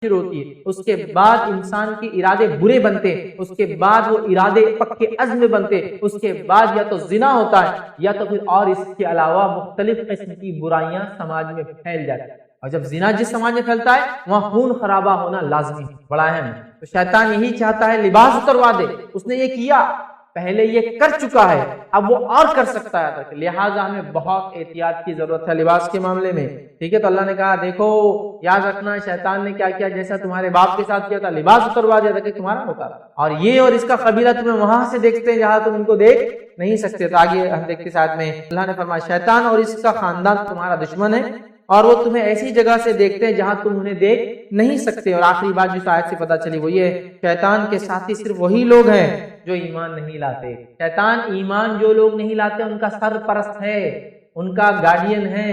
شروع ہوتی ہے، اس کے بعد انسان کے ارادے برے بنتے ہیں، اس کے بعد وہ ارادے پکے عزم بنتے، اس کے بعد یا تو زنا ہوتا ہے یا تو پھر اور اس کے علاوہ مختلف قسم کی برائیاں سماج میں پھیل جاتی ہیں، اور جب زنا جس سماج میں پھیلتا ہے وہاں خون خرابہ ہونا لازمی ہے، بڑا اہم ہے۔ تو شیطان یہی چاہتا ہے لباس اتروا دے، اس نے یہ کیا، پہلے یہ کر چکا ہے، اب وہ اور کر سکتا ہے، لہٰذا ہمیں بہت احتیاط کی ضرورت ہے لباس کے معاملے میں، ٹھیک ہے۔ تو اللہ نے کہا دیکھو یاد رکھنا شیطان نے کیا کیا، جیسا تمہارے باپ کے ساتھ کیا تھا، لباس اتروا دیا تھا کہ تمہارا ہوتا، اور یہ اور اس کا قبیلہ تمہیں وہاں سے دیکھتے ہیں جہاں تم ان کو دیکھ نہیں سکتے۔ تو آگے ہم دیکھتے ساتھ میں اللہ نے فرمایا شیطان اور اس کا خاندان تمہارا دشمن ہے، اور وہ تمہیں ایسی جگہ سے دیکھتے ہیں جہاں تم انہیں دیکھ نہیں سکتے۔ اور آخری بات جو آیت سے پتہ چلی وہ یہ ہے، شیطان کے ساتھی صرف وہی لوگ ہیں جو ایمان نہیں لاتے۔ شیطان ایمان جو لوگ نہیں لاتے ان کا سرپرست ہے، ان کا گارڈین ہے،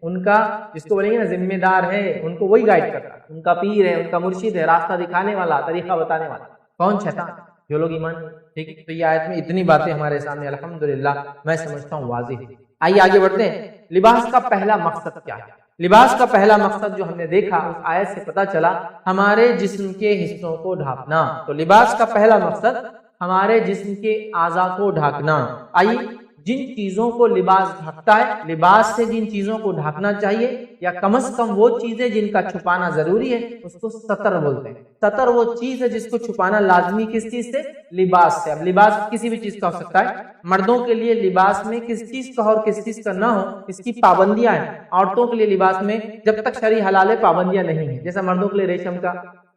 ان کا جس کو بولیں گے نا ذمہ دار ہے، ان کو وہی گائیڈ کرتا ہے، ان کا پیر ہے، ان کا مرشد ہے، راستہ دکھانے والا، طریقہ بتانے والا۔ کون؟ شیطان، جو لوگ ایمان نہیں۔ ٹھیک ہے، تو یہ آیت میں اتنی باتیں ہمارے سامنے الحمدللہ میں سمجھتا ہوں واضح ہے۔ آئیے آگے بڑھتے ہیں، لباس کا پہلا مقصد کیا ہے؟ لباس کا پہلا مقصد جو ہم نے دیکھا اس آیت سے پتہ چلا ہمارے جسم کے حصوں کو ڈھانپنا۔ تو لباس کا پہلا مقصد ہمارے جسم کے اعضاء کو ڈھانپنا۔ آئیے جن چیزوں کو لباس ڈھانپتا ہے، لباس سے جن چیزوں کو ڈھانپنا چاہیے یا کم از کم وہ چیزیں جن کا چھپانا ضروری ہے اس کو ستر بولتے ہیں۔ ستر وہ چیز ہے جس کو چھپانا لازمی کس چیز سے؟ لباس سے۔ اب لباس کسی بھی چیز کا ہو سکتا ہے، مردوں کے لیے لباس میں کس چیز کا اور کس چیز کا نہ ہو اس کی پابندیاں ہیں، عورتوں کے لیے لباس میں جب تک شرعی حلال ہے پابندیاں نہیں ہیں، جیسا مردوں کے لیے ریشم کا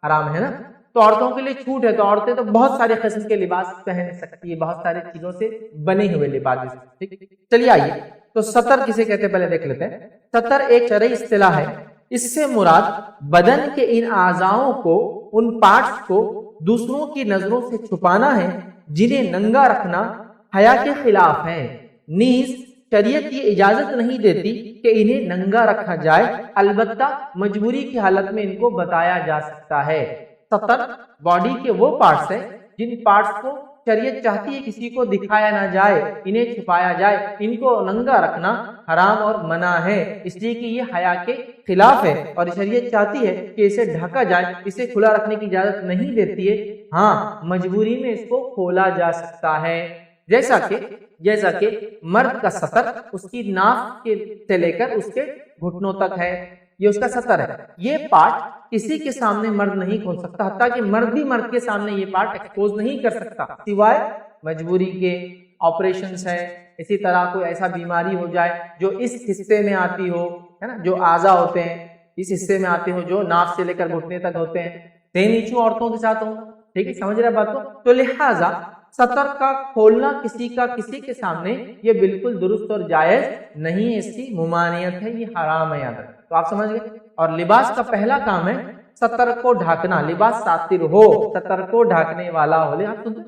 حرام ہے نا، تو عورتوں کے لیے چھوٹ ہے، تو عورتیں تو بہت سارے قسم کے لباس پہن سکتی ہے، بہت ساری چیزوں سے بنے ہوئے لباس۔ چلیے آئیے تو ستر کسے کہتے ہیں پہلے دیکھ لیتے ہیں۔ ستر ایک شرعی اصطلاح ہے، اس سے مراد بدن کے ان اعضاؤں کو، ان پارٹس کو دوسروں کی نظروں سے چھپانا ہے جنہیں ننگا رکھنا حیا کے خلاف ہے، نیز شریعت یہ اجازت نہیں دیتی کہ انہیں ننگا رکھا جائے، البتہ مجبوری کی حالت میں ان کو بتایا جا سکتا ہے۔ ستر باڈی کے وہ پارٹس ہیں جن پارٹس کو شریعت چاہتی ہے کسی کو دکھایا نہ جائے، انہیں چھپایا جائے، ان کو ننگا رکھنا حرام اور منع ہے، اس لیے کہ یہ حیا کے خلاف ہے، اور شریعت چاہتی ہے کہ اسے ڈھکا جائے، اسے کھلا رکھنے کی اجازت نہیں دیتی ہے، ہاں مجبوری میں اس کو کھولا جا سکتا ہے۔ جیسا کہ مرد کا ستر اس کی ناف سے لے کر اس کے گھٹنوں تک ہے، یہ اس کا ستر ہے، یہ پارٹ کسی کے سامنے مرد نہیں کھول سکتا، حتیٰ کہ مرد بھی مرد کے سامنے یہ پارٹ ایکسپوز نہیں کر سکتا سوائے مجبوری کے۔ آپریشنز ہے، اسی طرح کوئی ایسا بیماری ہو جائے جو اس حصے میں آتی ہو، ہے نا، جو اعضاء ہوتے ہیں اس حصے میں آتے ہو جو ناف سے لے کر گھٹنے تک ہوتے ہیں، سیم ایشو عورتوں کے ساتھ ہوگا، ٹھیک ہے، سمجھ رہے بات کو؟ تو لہٰذا ستر کا کھولنا کسی کے سامنے یہ بالکل درست اور جائز نہیں ہے، اس کی ممانعت ہے، یہ حرام ہے، یاد رکھیں۔ تو آپ سمجھ گئے، اور لباس کا پہلا کام ہے ستر کو ڈھانکنا، لباس ساتر ہو، ستر کو ڈھانکنے والا ہو،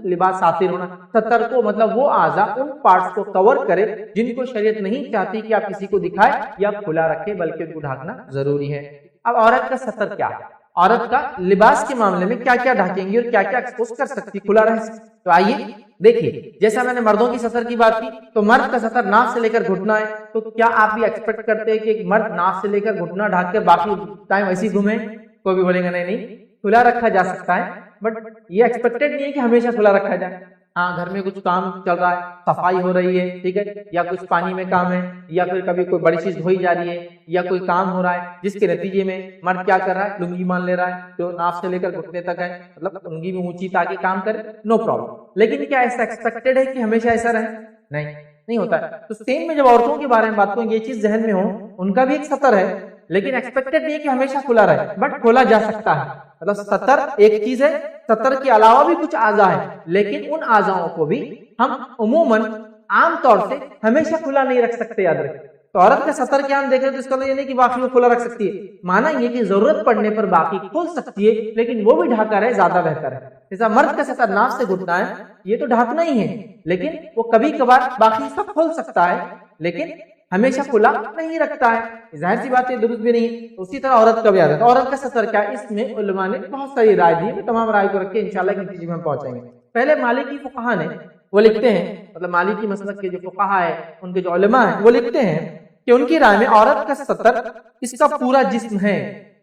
لباس ساتر ہونا، ستر کو مطلب وہ اعضاء ان پارٹس کو کور کرے جن کو شریعت نہیں چاہتی کہ آپ کسی کو دکھائے یا کھلا رکھے بلکہ ان کو ڈھانکنا ضروری ہے۔ اب عورت کا ستر کیا ہے؟ عورت کا لباس کے معاملے میں کیا کیا ڈھانکیں گی اور کیا کیا ایکسپوز کر سکتی، کھلا رہ سکتی؟ تو آئیے دیکھیے، جیسا میں نے مردوں کی ستر کی بات کی تو مرد کا ستر ناف سے لے کر گھٹنا ہے، تو کیا آپ بھی ایکسپیکٹ کرتے ہیں کہ ایک مرد ناف سے لے کر گھٹنا ڈھانک کر باقی ٹائم ایسے ہی گھومے؟ کوئی بھی بولے گا نہیں، کھلا رکھا جا سکتا ہے، بٹ یہ ایکسپیکٹڈ نہیں ہے کہ ہمیشہ کھلا رکھا جائے۔ ہاں گھر میں کچھ کام چل رہا ہے، صفائی ہو رہی ہے، ٹھیک ہے، یا کچھ پانی میں کام ہے، یا پھر کبھی کوئی بڑی چیز دھوئی جا رہی ہے، یا کوئی کام ہو رہا ہے جس کے نتیجے میں مرد کیا کر رہا ہے، لنگی مان لے رہا ہے جو ناف سے لے کر گھٹنے تک ہے، مطلب لنگی میں اونچی تاکہ کام کرے، نو پرابلم۔ لیکن کیا ایسا ایکسپیکٹڈ ہے کہ ہمیشہ ایسا رہے؟ نہیں ہوتا ہے۔ تو سیم میں جب عورتوں کے بارے میں بات کروں یہ چیز ذہن میں ہو، ان کا بھی ایک ستر ہے لیکن ایکسپیکٹڈ نہیں ہے کہ ہمیشہ کھلا رہے، بٹ کھولا جا سکتا ہے۔ مطلب ستر ایک چیز ہے، ستر کے علاوہ بھی کچھ اعضاء ہیں، لیکن ان اعضاءوں کو بھی ہم عموماً عام طور سے ہمیشہ کھلا نہیں رکھ سکتے، یاد رکھیں۔ تو عورت کا ستر کیا ہم دیکھ رہے ہیں تو اس کا یہ نہیں کہ باقی وہ کھلا رکھ سکتی ہے، مانا یہ کہ ضرورت پڑنے پر باقی کھول سکتی ہے لیکن وہ بھی ڈھاکا رہے زیادہ بہتر ہے۔ جیسا مرد کا ستر ناف سے گھٹنا ہے یہ تو ڈھانکنا ہی ہے، لیکن وہ کبھی کبھار باقی سب کھول سکتا ہے لیکن ہمیشہ کھلا نہیں رکھتا ہے، ظاہر سی بات ہے درست بھی نہیں ہے۔ اسی طرح عورت کا بھی آتا ہے۔ عورت کا ستر کیا ہے؟ اس میں علماء نے بہت ساری رائے دی ہے، تمام رائے کو رکھ کے انشاءاللہ ایک نتیجے میں ہم پہنچیں گے۔ پہلے مالکی فقہا نے وہ لکھتے ہیں، مطلب مالکی مسلک کے جو فقہا ہے ان کے جو علماء ہیں وہ لکھتے ہیں کہ ان کی رائے میں عورت کا ستر اس کا پورا جسم ہے،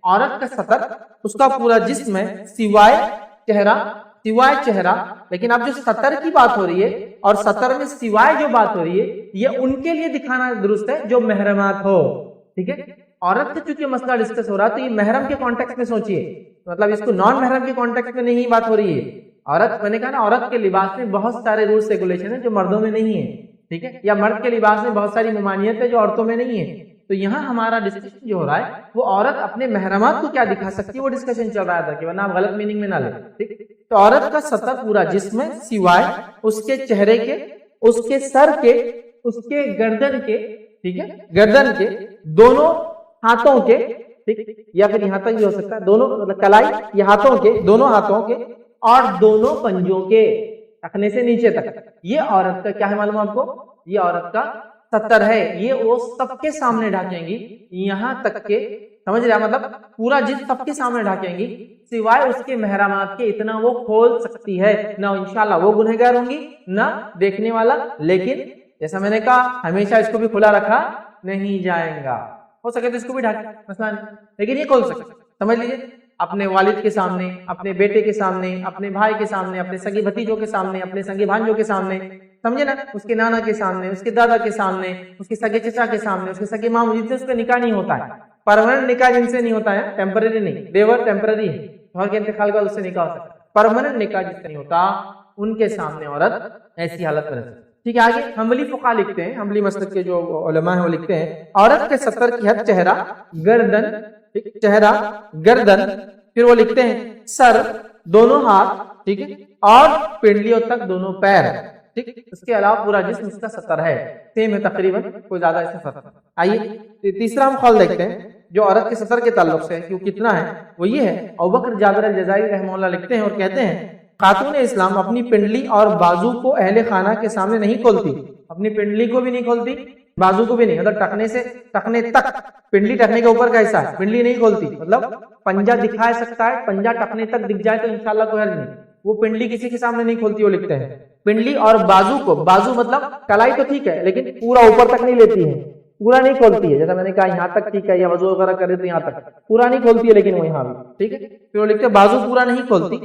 عورت کا سطر اس کا پورا جسم ہے سوائے چہرہ. لیکن اب جو سطر کی بات ہو رہی ہے اور سطر میں سوائے جو بات ہو رہی ہے یہ ان کے لیے دکھانا درست ہے جو محرمات ہو. ٹھیک ہے, عورت کا چونکہ مسئلہ ڈسکس ہو رہا ہے تو یہ محرم کے کانٹیکس میں سوچئے, مطلب اس کو نان محرم کے کانٹیکس میں نہیں بات ہو رہی ہے. عورت, میں نے کہا نا عورت کے لباس میں بہت سارے رولز ریگولیشن ہیں جو مردوں میں نہیں ہیں. ٹھیک ہے, یا مرد کے لباس میں بہت ساری ممانعت ہے جو عورتوں میں نہیں ہے. تو یہاں ہمارا ڈسکشن جو ہو رہا ہے وہ عورت اپنے محرمات کو کیا دکھا سکتی ہے وہ ڈسکشن چل رہا تھا کہ ورنہ آپ غلط میننگ میں نہ لیں. ٹھیک, تو عورت کا سطر پورا جسم ہے سوائے اس کے چہرے کے, اس کے سر کے, اس کے گردن کے. ٹھیک ہے, گردن کے, دونوں ہاتھوں کے, ٹھیک, یا پھر یہاں تک بھی ہو سکتا ہے دونوں مطلب کلائی یا ہاتھوں کے, دونوں ہاتھوں کے اور دونوں پنجوں کے ٹخنے سے نیچے تک. یہ عورت کا کیا ہے معلوم آپ کو, یہ عورت کا سطر ہے. یہ وہ سب کے سامنے ڈھانکیں گی یہاں تک کہ, سمجھ رہے مطلب پورا جسم سب کے سامنے ڈھانکیں گی سوائے اس کے محرمات کے اتنا وہ کھول سکتی ہے. نہ انشاءاللہ وہ گنہگار ہوں گی نہ دیکھنے والا, لیکن جیسا میں نے کہا ہمیشہ اس کو بھی کھلا رکھا نہیں جائے گا. ہو سکے تو اس کو بھی ڈھانکیں مثلا, لیکن یہ کھول سکتے. سمجھ لیجیے اپنے والد کے سامنے, اپنے بیٹے کے سامنے, اپنے بھائی کے سامنے, اپنے سگے بھتیجوں کے سامنے, اپنے سگے بھانجوں کے سامنے, سمجھے نا, اس کے نانا کے سامنے, اس کے دادا کے سامنے, اس کے سگے چچا کے سامنے, اس کے سگے ماموں جن سے اس کا نکاح نہیں ہوتا ہے, پرماننٹ نکاح جن سے نہیں ہوتا ہے, ٹیمپرری نہیں, دیور ٹیمپرری ہے, گھر کے انتقال کے بعد اس سے نکاح ہو سکتا ہے. پرماننٹ نکاح جس سے نہیں ہوتا ان کے سامنے عورت ایسی حالت میں رہتی. ٹھیک ہے, آگے حنبلی فقہا لکھتے ہیں, حنبلی مسلک کے جو علماء ہیں وہ لکھتے ہیں عورت کے سطر کی حد چہرہ, گردن, چہرہ, گردن, پھر وہ لکھتے ہیں سر, دونوں ہاتھ, ٹھیک ہے, اور پنڈلیوں تک دونوں پیر. ٹھیک, اس کے علاوہ پورا جسم اس کا سطر ہے, سیم ہے تقریباً, کوئی زیادہ اس میں فرق. آئیے تیسرا ہم قول دیکھتے ہیں جو عورت کے سطر کے تعلق سے کہ وہ کتنا ہے, وہ یہ ہے. ابوبکر جابر الجزائری رحمہ اللہ لکھتے ہیں اور کہتے ہیں خاتون اسلام اپنی پنڈلی اور بازو کو اہل خانہ کے سامنے نہیں کھولتی. اپنی پنڈلی کو بھی نہیں کھولتی, بازو کو بھی نہیں, مطلب ٹخنے سے ٹخنے تک, پنڈلی ٹخنے کے اوپر کا حصہ ہے, پنڈلی نہیں کھولتی, مطلب پنجہ دکھا سکتا ہے, پنجہ ٹخنے تک دکھ جائے تو انشاءاللہ کوئی حرج نہیں, وہ پنڈلی کسی کے سامنے نہیں کھولتی. وہ لکھتے ہیں پنڈلی اور بازو کو, بازو مطلب کلائی تو ٹھیک ہے لیکن پورا اوپر تک نہیں لیتی ہے, پورا نہیں کھولتی ہے, جیسا میں نے کہا یہاں تک ٹھیک ہے, یا وضو وغیرہ کرے تو یہاں تک, پورا نہیں کھولتی ہے لیکن وہ یہاں بھی. ٹھیک ہے, پھر وہ لکھتے ہیں بازو پورا نہیں کھولتی.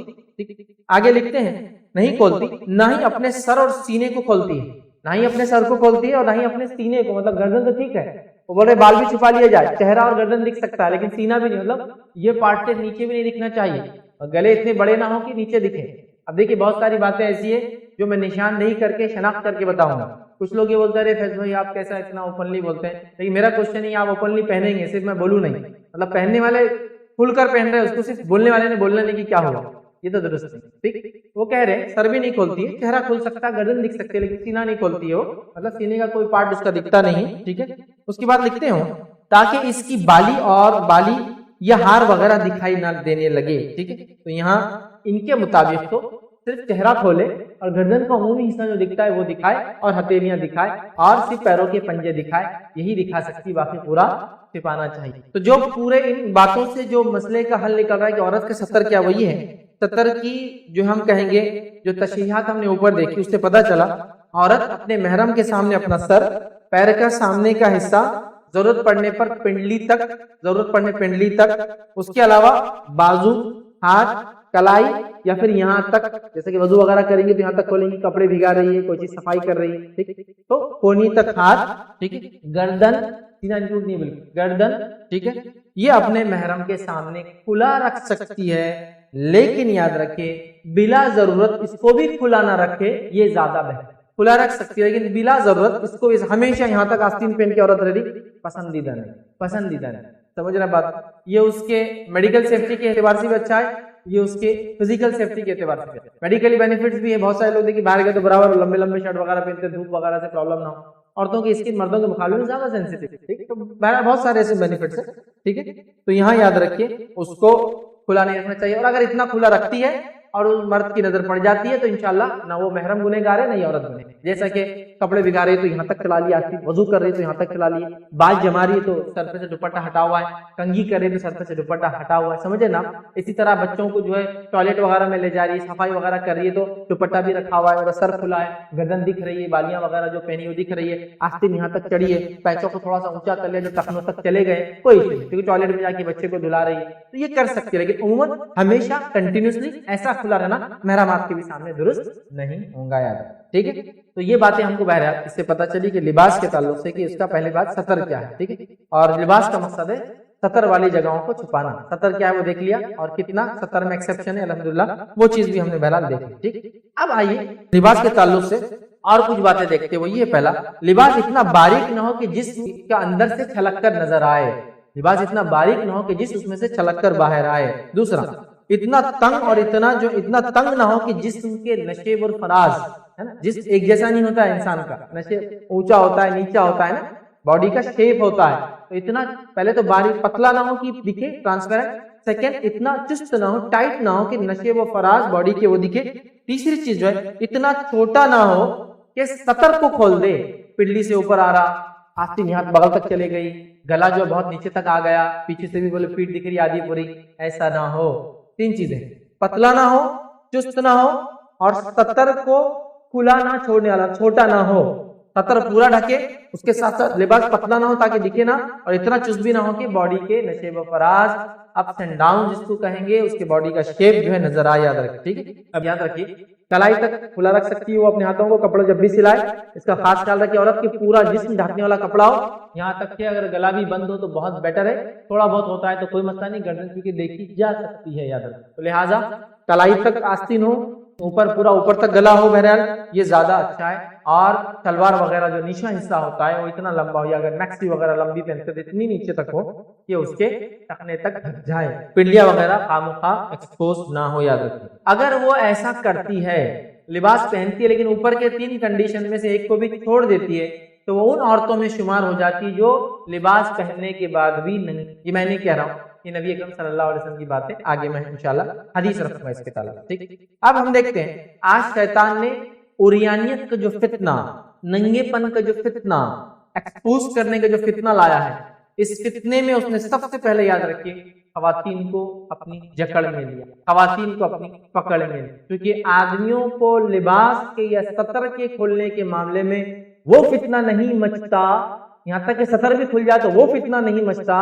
آگے لکھتے ہیں نہیں کھولتی, نہ ہی اپنے سر اور سینے کو کھولتی ہے, نہ ہی اپنے سر کو کھولتی ہے اور نہ ہی اپنے سینے کو, مطلب گردن تو ٹھیک ہے, وہ بولے بال بھی چھپا لیا جائے, چہرہ اور گردن دکھ سکتا ہے لیکن سینہ بھی نہیں, مطلب یہ پارٹ سے نیچے بھی نہیں دکھنا چاہیے, اور گلے اتنے بڑے نہ ہوں کہ نیچے دکھے. اب دیکھیے بہت ساری باتیں ایسی ہیں جو میں نشان نہیں کر کے شناخت کر کے بتاؤں گا. کچھ لوگ یہ بولتے ہیں فیض بھائی آپ کیسا اتنا اوپنلی بولتے ہیں, لیکن میرا کوشچن نہیں آپ اوپنلی پہنیں گے, صرف میں بولوں نہیں, مطلب پہننے والے کھل کر پہن رہے ہیں, اس کو صرف بولنے والے نے بولنا نہیں کہ کیا ہوا, یہ تو درست نہیں. ٹھیک, وہ کہہ رہے ہیں سر بھی نہیں کھولتی ہے, چہرہ کھول سکتا ہے, گردن دکھ سکتے ہے لیکن سینہ نہیں کھولتی ہے, وہ مطلب سینے کا کوئی پارٹ اس کا دکھتا نہیں. ٹھیک ہے, اس کے بعد لکھتے ہوں تاکہ اس کی بالی یا ہار وغیرہ دکھائی نہ دینے لگے. ٹھیک ہے, تو یہاں ان کے مطابق تو صرف چہرہ کھولے اور گردن کا عمومی حصہ جو دکھتا ہے وہ دکھائے اور ہتھیلیاں دکھائے اور صرف پیروں کے پنجے دکھائے, یہی دکھا سکتی, باقی پورا چھپانا چاہیے. تو جو پورے ان باتوں سے جو مسئلے کا حل نکل رہا ہے کہ عورت کا سطر کیا, وہی ہے سطر کی جو ہم کہیں گے جو تشریحات ہم نے اوپر دیکھی اس سے پتہ چلا عورت اپنے محرم کے سامنے اپنا سر, پیر کا سامنے کا حصہ, ضرورت پڑنے پر پنڈلی تک, اس کے علاوہ بازو, ہاتھ, کلائی یا پھر یہاں تک, جیسے کہ وضو وغیرہ کریں گے تو یہاں تک کھولیں گے, کپڑے بھگا رہی ہے, کوئی چیز صفائی کر رہی ہے, ٹھیک, تو کونی تک ہاتھ, ٹھیک ہے, گردن, سینہ انکلوڈ نہیں بلکہ گردن, ٹھیک ہے, یہ اپنے محرم کے سامنے کھلا رکھ سکتی ہے, لیکن یاد رکھے بلا ضرورت اس کو بھی کھلا نہ رکھے, یہ زیادہ بہتر. کھلا رکھ سکتی ہے لیکن بلا ضرورت اس کو ہمیشہ یہاں تک آستین پہن کے عورت رہی, پسندیدہ نہیں. سمجھ رہے بات, یہ اس کے میڈیکل سیفٹی کے اعتبار سے بھی اچھا ہے, یہ اس کے فزیکل سیفٹی کے اعتبار سے میڈیکلی بینیفٹس بھی ہے. بہت سارے لوگ دیکھیں باہر گئے تو برابر لمبے شرٹ وغیرہ پہنتے, دھوپ وغیرہ سے پرابلم نہ ہو. عورتوں کی اسکن مردوں کے مقابلے میں زیادہ سینسیٹیو ہے, ٹھیک, تو بہت سارے ایسے بینیفٹس ہیں. ٹھیک ہے, تو یہاں یاد رکھیے اس کو کھلا نہیں رکھنا چاہیے, اور اگر اتنا کھلا رکھتی ہے اور اس مرد کی نظر پڑ جاتی ہے تو انشاءاللہ نہ وہ محرم گنہگار ہے نہ یہ عورت گنہگار. جیسا کہ کپڑے بگا رہی تو یہاں تک چلا لیا, وضو کر رہی تو یہاں تک چلا لیا, بال جما رہی تو سر پہ سے دوپٹہ ہٹا ہوا ہے, کنگھی کر رہی تو سر پہ سے دوپٹہ ہٹا ہوا ہے, سمجھے نا. اسی طرح بچوں کو جو ہے ٹوائلٹ وغیرہ میں لے جا رہی ہے, صفائی وغیرہ کر رہی ہے تو دوپٹہ بھی رکھا ہوا ہے اور سر کھلا ہے, گردن دکھ رہی ہے, بالیاں وغیرہ جو پہنی وہ دکھ رہی ہے, آستین یہاں تک چڑھی ہے, پیچوں کو تھوڑا سا اونچا کر لیا جو ٹخنوں تک چلے گئے, کوئی نہیں, کیونکہ ٹوائلٹ میں جا کے بچے کو دھلا رہی ہے تو یہ کر سکتی ہے. لیکن عموماً ہمیشہ کنٹینیوسلی ایسا کھلا رہنا محرمات کے بھی سامنے درست نہیں ہوگا, یاد ہے. ٹھیک ہے, تو یہ باتیں ہم کو بہرحال اس سے پتہ چلی کہ لباس کے تعلق سے کہ اس کا پہلے بات ستر کیا ہے. ٹھیک ہے, اور لباس کا مقصد ہے ستر والی جگہوں کو چھپانا. ستر کیا ہے وہ دیکھ لیا, اور کتنا ستر میں ایکسیپشن ہے الحمدللہ, وہ چیز بھی ہم نے بہرحال دیکھی. ٹھیک, اب آئیے لباس کے تعلق سے اور کچھ باتیں دیکھتے ہوئے. یہ پہلا, لباس اتنا باریک نہ ہو کہ جسم کا اندر سے چھلک کر نظر آئے. لباس اتنا باریک نہ ہو کہ جسم اس میں سے چھلک کر باہر آئے. دوسرا, اتنا تنگ اور اتنا تنگ نہ ہو کہ جسم کے نشیب اور فراز ہے نا, جسم ایک جیسا نہیں ہوتا ہے انسان کا, نشیب اونچا ہوتا ہے نیچا ہوتا ہے نا, باڈی کا شیپ ہوتا ہے, تو اتنا پہلے تو باریک پتلا نہ ہو کہ دکھے ٹرانسپیرنٹ. سیکنڈ, اتنا چست نہ ہو, ٹائٹ نہ ہو کہ نشیب و فراز باڈی کے وہ دکھے. تیسری چیز جو ہے, اتنا چھوٹا نہ ہو کہ سطر کو کھول دے, پنڈلی سے اوپر آ رہا, آستین یہاں بغل تک چلے گئی, گلا جو بہت نیچے تک آ گیا, پیچھے سے بھی بولے پیٹ دکھ رہی آدھی پوری, ایسا نہ ہو. تین چیزیں, پتلا نہ ہو, چست نہ ہو, اور سطر کو کھلا نہ چھوڑنے والا, چھوٹا نہ ہو, سطر پورا ڈھکے, اس کے ساتھ ساتھ لباس پتلا نہ ہو تاکہ دکھے نہ, اور اتنا چست بھی نہ ہو کہ باڈی کے نشیب و فراز, اپس اینڈ ڈاؤن جس کو کہیں گے, اس کے باڈی کا شیپ جو ہے نظر آئے. یاد رکھیں. ٹھیک ہے, اب یاد رکھیے کلائی تک کھلا رکھ سکتی ہے وہ اپنے ہاتھوں کو, کپڑا جب بھی سلائے اس کا خاص خیال رکھے. عورت کی پورا جسم ڈھکنے والا کپڑا ہو, یہاں تک کہ اگر گلا بھی بند ہو تو بہت بیٹر ہے, تھوڑا بہت ہوتا ہے تو کوئی مسئلہ نہیں, گردن کیونکہ دیکھی جا سکتی ہے. یاد رکھیں, تو لہٰذا کلائی تک آستین ہو, اوپر پورا اوپر تک گلا ہو, بہرحال یہ زیادہ اچھا ہے. اور شلوار وغیرہ جو نیچا حصہ ہوتا ہے وہ اتنا لمبا ہو, یا اگر میکسی وغیرہ لمبی پہنتے تو اتنی نیچے تک ہو کہ اس کے ٹخنے تک ڈھک جائے, پنڈلیاں وغیرہ خامخواہ ایکسپوز نہ ہو. یاد رکھیں, اگر وہ ایسا کرتی ہے, لباس پہنتی ہے لیکن اوپر کے تین کنڈیشن میں سے ایک کو بھی چھوڑ دیتی ہے, تو وہ ان عورتوں میں شمار ہو جاتی ہے جو لباس پہننے کے بعد بھی نہیں. یہ میں نہیں کہہ رہا ہوں, یہ نبی اکرم صلی اللہ علیہ وسلم کی باتیں, آگے میں انشاءاللہ حدیث رکھوں گا اس کے تعلق. ٹھیک, اب ہم دیکھتے ہیں آج شیطان نے اوریانیت کا جو فتنہ, ننگے پن کا جو فتنہ, ایکسپوز کرنے کا جو فتنہ لایا ہے, اس فتنے میں اس نے سب سے پہلے, یاد رکھیے, خواتین کو اپنی جکڑ میں لیا, خواتین کو اپنی پکڑ میں لیا. کیونکہ آدمیوں کو لباس کے یا ستر کے کھولنے کے معاملے میں وہ فتنہ نہیں مچتا, یہاں تک کہ ستر بھی کھل جائے تو وہ فتنہ نہیں مچتا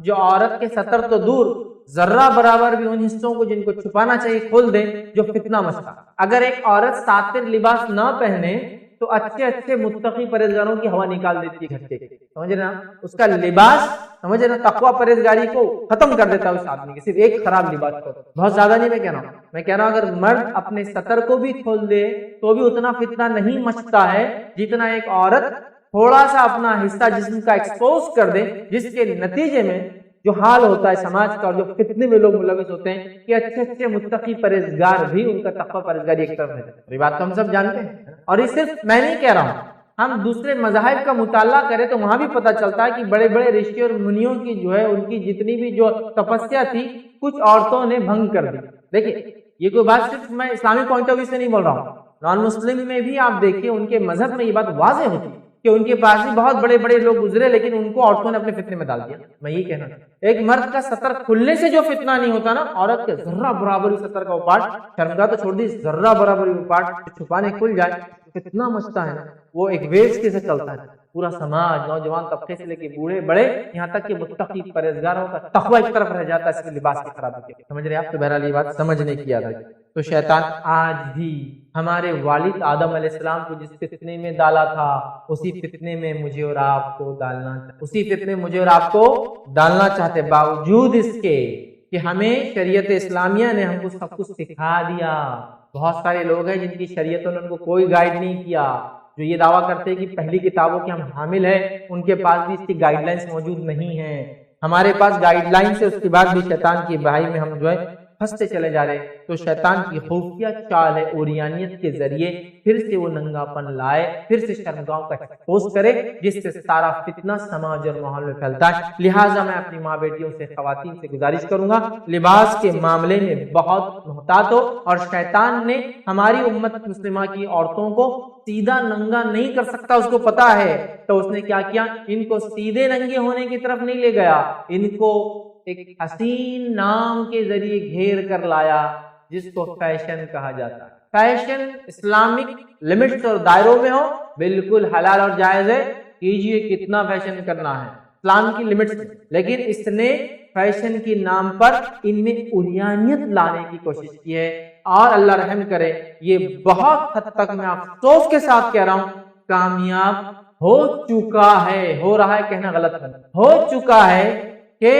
جو عورت کے ستر تو دور, ذرہ برابر بھی ان حصوں کو جن کو چھپانا چاہیے کھول دے, جو فتنہ مچتا. اگر ایک عورت ساتر لباس نہ پہنے تو اچھے اچھے متقی پرہیزگاروں کی ہوا نکال دیتی ہے گھر کے, سمجھ رہے نا, اس کا لباس, سمجھ رہے نا, تقوی پرہیزگاری کو ختم کر دیتا ہے اس آدمی کے, صرف ایک خراب لباس کو. بہت زیادہ نہیں میں کہہ رہا ہوں, میں کہہ رہا ہوں اگر مرد اپنے ستر کو بھی کھول دے تو بھی اتنا فتنہ نہیں مچتا ہے جتنا ایک عورت تھوڑا سا اپنا حصہ جسم کا ایکسپوز کر دے, جس کے نتیجے میں جو حال ہوتا ہے سماج کا, اور جو فتنے میں لوگ ملوث ہوتے ہیں کہ اچھے اچھے متقی پرہیزگار بھی ان کا تقوی پرہیزگاری ایک طرف ہے. یہ بات تو ہم سب جانتے ہیں, اور یہ صرف میں نہیں کہہ رہا ہوں, ہم دوسرے مذاہب کا مطالعہ کریں تو وہاں بھی پتہ چلتا ہے کہ بڑے بڑے رشی اور منیوں کی جو ہے ان کی جتنی بھی جو تپسیا تھی کچھ عورتوں نے بھنگ کر دی. دیکھیں, یہ کوئی بات صرف میں اسلامی پوائنٹ آف ویو سے نہیں بول رہا ہوں, نان مسلم میں بھی آپ دیکھیں ان کے مذہب میں یہ بات واضح ہوتی ہے کہ ان کے پاس بھی بہت بڑے بڑے لوگ گزرے لیکن ان کو عورتوں نے اپنے فتنے میں ڈال دیا. میں یہ کہنا, ایک مرد کا ستر کھلنے سے جو فتنہ نہیں ہوتا نا, عورت کے ذرہ برابر ستر کا اوپاٹ, شرمگاہ تو چھوڑ دی, ذرہ برابر اوپاٹ چھپانے کھل جائے, فتنہ مچتا ہے نا, وہ ایک ویوز کے سے چلتا ہے. پورا سماج, نوجوان طبقے سے لے کے بوڑھے بڑے, یہاں تک کہ متقی پرہیزگاروں کا تقوی ایک طرف رہ جاتا ہے اس کے لباس کی خرابی کے. سمجھ رہے آپ؟ تو بہرحال یہ بات سمجھنے کی عادت ہے. تو شیطان آج بھی ہمارے والد آدم علیہ السلام کو جس فتنے میں ڈالا تھا, اسی فتنے میں مجھے اور آپ کو ڈالنا, اسی فتنے میں مجھے اور آپ کو ڈالنا چاہتے, باوجود اس کے کہ ہمیں شریعت اسلامیہ نے ہم کو سب کچھ سکھا دیا. بہت سارے لوگ ہیں جن کی شریعتوں نے ان کو کوئی گائیڈ نہیں کیا, جو یہ دعویٰ کرتے ہیں کہ پہلی کتابوں کے ہم حامل ہیں, ان کے پاس بھی اس کی گائیڈ لائنس موجود نہیں ہیں. ہمارے پاس گائیڈ لائنس ہے, اس کے بعد بھی شیطان کی بہائی میں ہم جو ہے پھنستے چلے جا رہے ہیں، تو شیطان کی خفیہ چال ہے اوریانیت کے ذریعے پھر سے وہ ننگا پن لائے، پھر سے شرمگاہوں کا ایکسپوز کرے، جس سے سارا فتنہ سماج اور ماحول میں پھیلتا ہے۔ لہٰذا میں اپنی ماں بیٹیوں سے، خواتین سے گزارش کروں گا، لباس کے معاملے میں بہت محتاط ہو۔ اور شیطان نے ہماری امت مسلمہ کی عورتوں کو سیدھا ننگا نہیں کر سکتا، اس کو پتا ہے، تو اس نے کیا کیا، ان کو سیدھے ننگے ہونے کی طرف نہیں لے گیا، ان کو ایک حسین نام کے ذریعے گھیر کر لایا، جس کو فیشن کہا جاتا ہے۔ فیشن اسلامک لمٹس اور دائروں میں ہو، بالکل حلال اور جائز ہے، کیجئے کتنا فیشن کرنا ہے، اسلام کی لمٹس میں، لیکن اس نے فیشن کے نام پر ان میں عریانیت لانے کی کوشش کی ہے، اور اللہ رحم کرے، یہ بہت حد تک میں افسوس کے ساتھ کہہ رہا ہوں کامیاب ہو چکا ہے، ہو رہا ہے کہنا غلط ہے، ہو چکا ہے کہ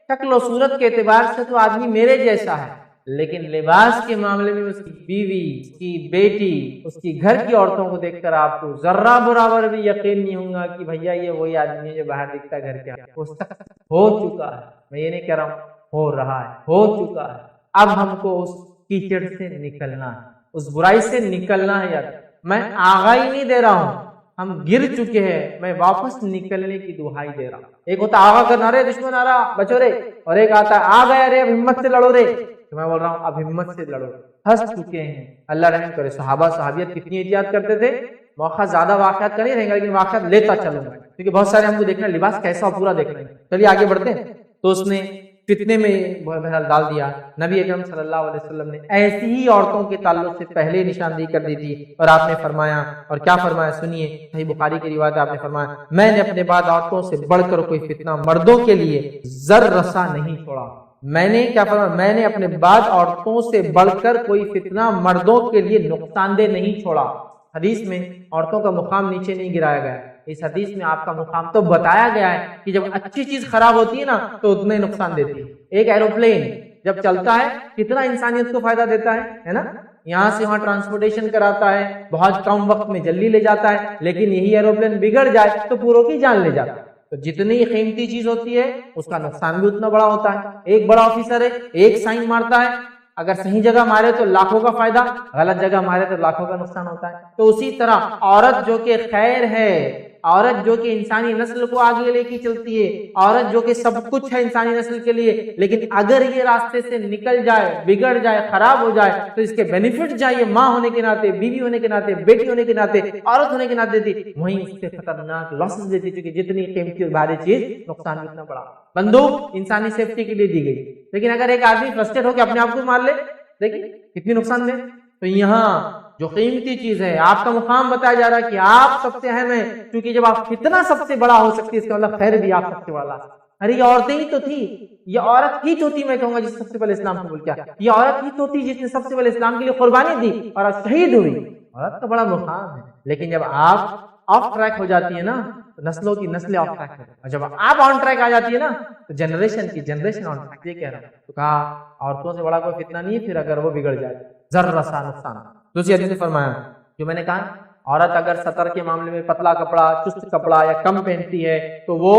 شکل و صورت کے اعتبار سے تو آدمی میرے جیسا ہے، لیکن لباس کے معاملے میں اس کی بیوی، اس کی بیٹی، اس کی گھر کی عورتوں کو دیکھ کر آپ کو ذرہ برابر بھی یقین نہیں ہوگا کہ بھیا یہ وہی آدمی ہے جو باہر دکھتا ہے گھر کے، وہ سخت ہو چکا ہے۔ میں یہ نہیں کہہ رہا ہوں ہو رہا ہے، ہو چکا ہے۔ اب ہم کو اس کیچڑ سے نکلنا ہے، اس برائی سے نکلنا ہے۔ یار میں آگاہ ہی نہیں دے رہا ہوں، ہم گر چکے ہیں، میں واپس نکلنے کی دہائی دے رہا ہوں۔ ایک ہوتا آگاہ کرنا، رے دشمن آ رہا بچو رے، اور ایک آتا ہے آ گیا رے اب ہمت سے لڑو رے۔ تو میں بول رہا ہوں اب ہمت سے لڑو، پھنس چکے ہیں۔ اللہ رحم کرے، صحابہ صحابیت کتنی احتیاط کرتے تھے۔ موقع زیادہ واقعات کا نہیں رہے گا، لیکن واقعات لیتا چلوں گا، کیونکہ بہت سارے ہم کو دیکھنا لباس کیسا پورا دیکھنا ہے۔ چلیے آگے بڑھتے ہیں۔ تو اس نے فتنے میں بہرحال ڈال دیا۔ نبی اکرم صلی اللہ علیہ وسلم نے ایسی ہی عورتوں کے تعلق سے پہلے نشاندہی کر دی تھی، اور آپ نے فرمایا، اور کیا فرمایا سنیے، صحیح بخاری کی روایت آپ نے فرمایا، میں نے اپنے بعد عورتوں سے بڑھ کر کوئی فتنہ مردوں کے لیے ذر رسا نہیں چھوڑا۔ میں نے کیا فرمایا، میں نے اپنے بعد عورتوں سے بڑھ کر کوئی فتنہ مردوں کے لیے نقصان دہ نہیں چھوڑا۔ حدیث میں عورتوں کا مقام نیچے نہیں گرایا گیا، اس حدیث میں آپ کا مقام تو بتایا گیا ہے کہ جب اچھی چیز خراب ہوتی ہے نا تو اتنا ہی نقصان دیتی ہے۔ ایک ایروپلین جب چلتا ہے کتنا انسانیت کو فائدہ دیتا ہے نا، یہاں سے وہاں ٹرانسپورٹیشن کراتا ہے، بہت کم وقت میں جلدی لے جاتا ہے، لیکن یہی ایروپلین بگڑ جائے تو پوروں کی جان لے جاتا ہے۔ تو جتنی قیمتی چیز ہوتی ہے اس کا نقصان بھی اتنا بڑا ہوتا ہے۔ ایک بڑا آفیسر ہے، ایک سائن مارتا ہے، اگر صحیح جگہ مارے تو لاکھوں کا فائدہ، غلط جگہ مارے تو لاکھوں کا نقصان ہوتا ہے۔ تو اسی طرح عورت جو کہ خیر ہے، عورت جو کہ انسانی نسل کو آگے لے کے چلتی ہے، عورت جو کہ سب کچھ ہے انسانی نسل کے لیے، لیکن اگر یہ راستے سے نکل جائے، بگڑ جائے، خراب ہو جائے تو اس کے بینیفٹ چاہیے ماں ہونے کے ناطے، بیوی ہونے کے ناطے، بیٹی ہونے کے ناطے، عورت ہونے کے ناطے دیتی، وہیں اس سے خطرناک لاسز دیتی، کیونکہ جتنی قیمتی اور بھاری چیز نقصان بھی اتنا بڑا۔ بندوق انسانی سیفٹی کے لیے دی گئی، لیکن اگر ایک آدمی فرسٹریٹ ہو کے اپنے آپ کو مار لے، دیکھیں کتنی نقصان دہ۔ تو یہاں جو قیمتی چیز ہے، آپ کا مقام بتایا جا رہا ہے کہ آپ سب سے اہم ہے، کیونکہ جب آپ فتنہ سب سے بڑا ہو سکتی ہے، اس کا مطلب خیر بھی آپ سب سے بڑا۔ ارے یہ عورتیں ہی تو تھی، یہ عورت ہی تو تھی، میں کہوں گا جس سب سے پہلے اسلام قبول کیا، یہ عورت ہی تو تھی جس نے سب سے پہلے اسلام کے لیے قربانی دی اور شہید ہوئی۔ عورت کا بڑا مقام ہے، لیکن جب آپ آف ٹریک ہو جاتی ہے نا تو نسلوں کی نسلیں آف ٹریک ہو، اور جب آپ آن ٹریک آ جاتی ہے نا تو جنریشن کی جنریشن آن ٹریک۔ یہ کہہ رہا ہوں تو کہا عورتوں سے بڑا کوئی فتنہ نہیں ہے، پھر اگر وہ بگڑ جائے ذرہ سا نقصان۔ دوسری حدیث میں فرمایا، جو میں نے کہا عورت اگر سطر کے معاملے میں پتلا کپڑا، چست کپڑا یا کم پہنتی ہے تو وہ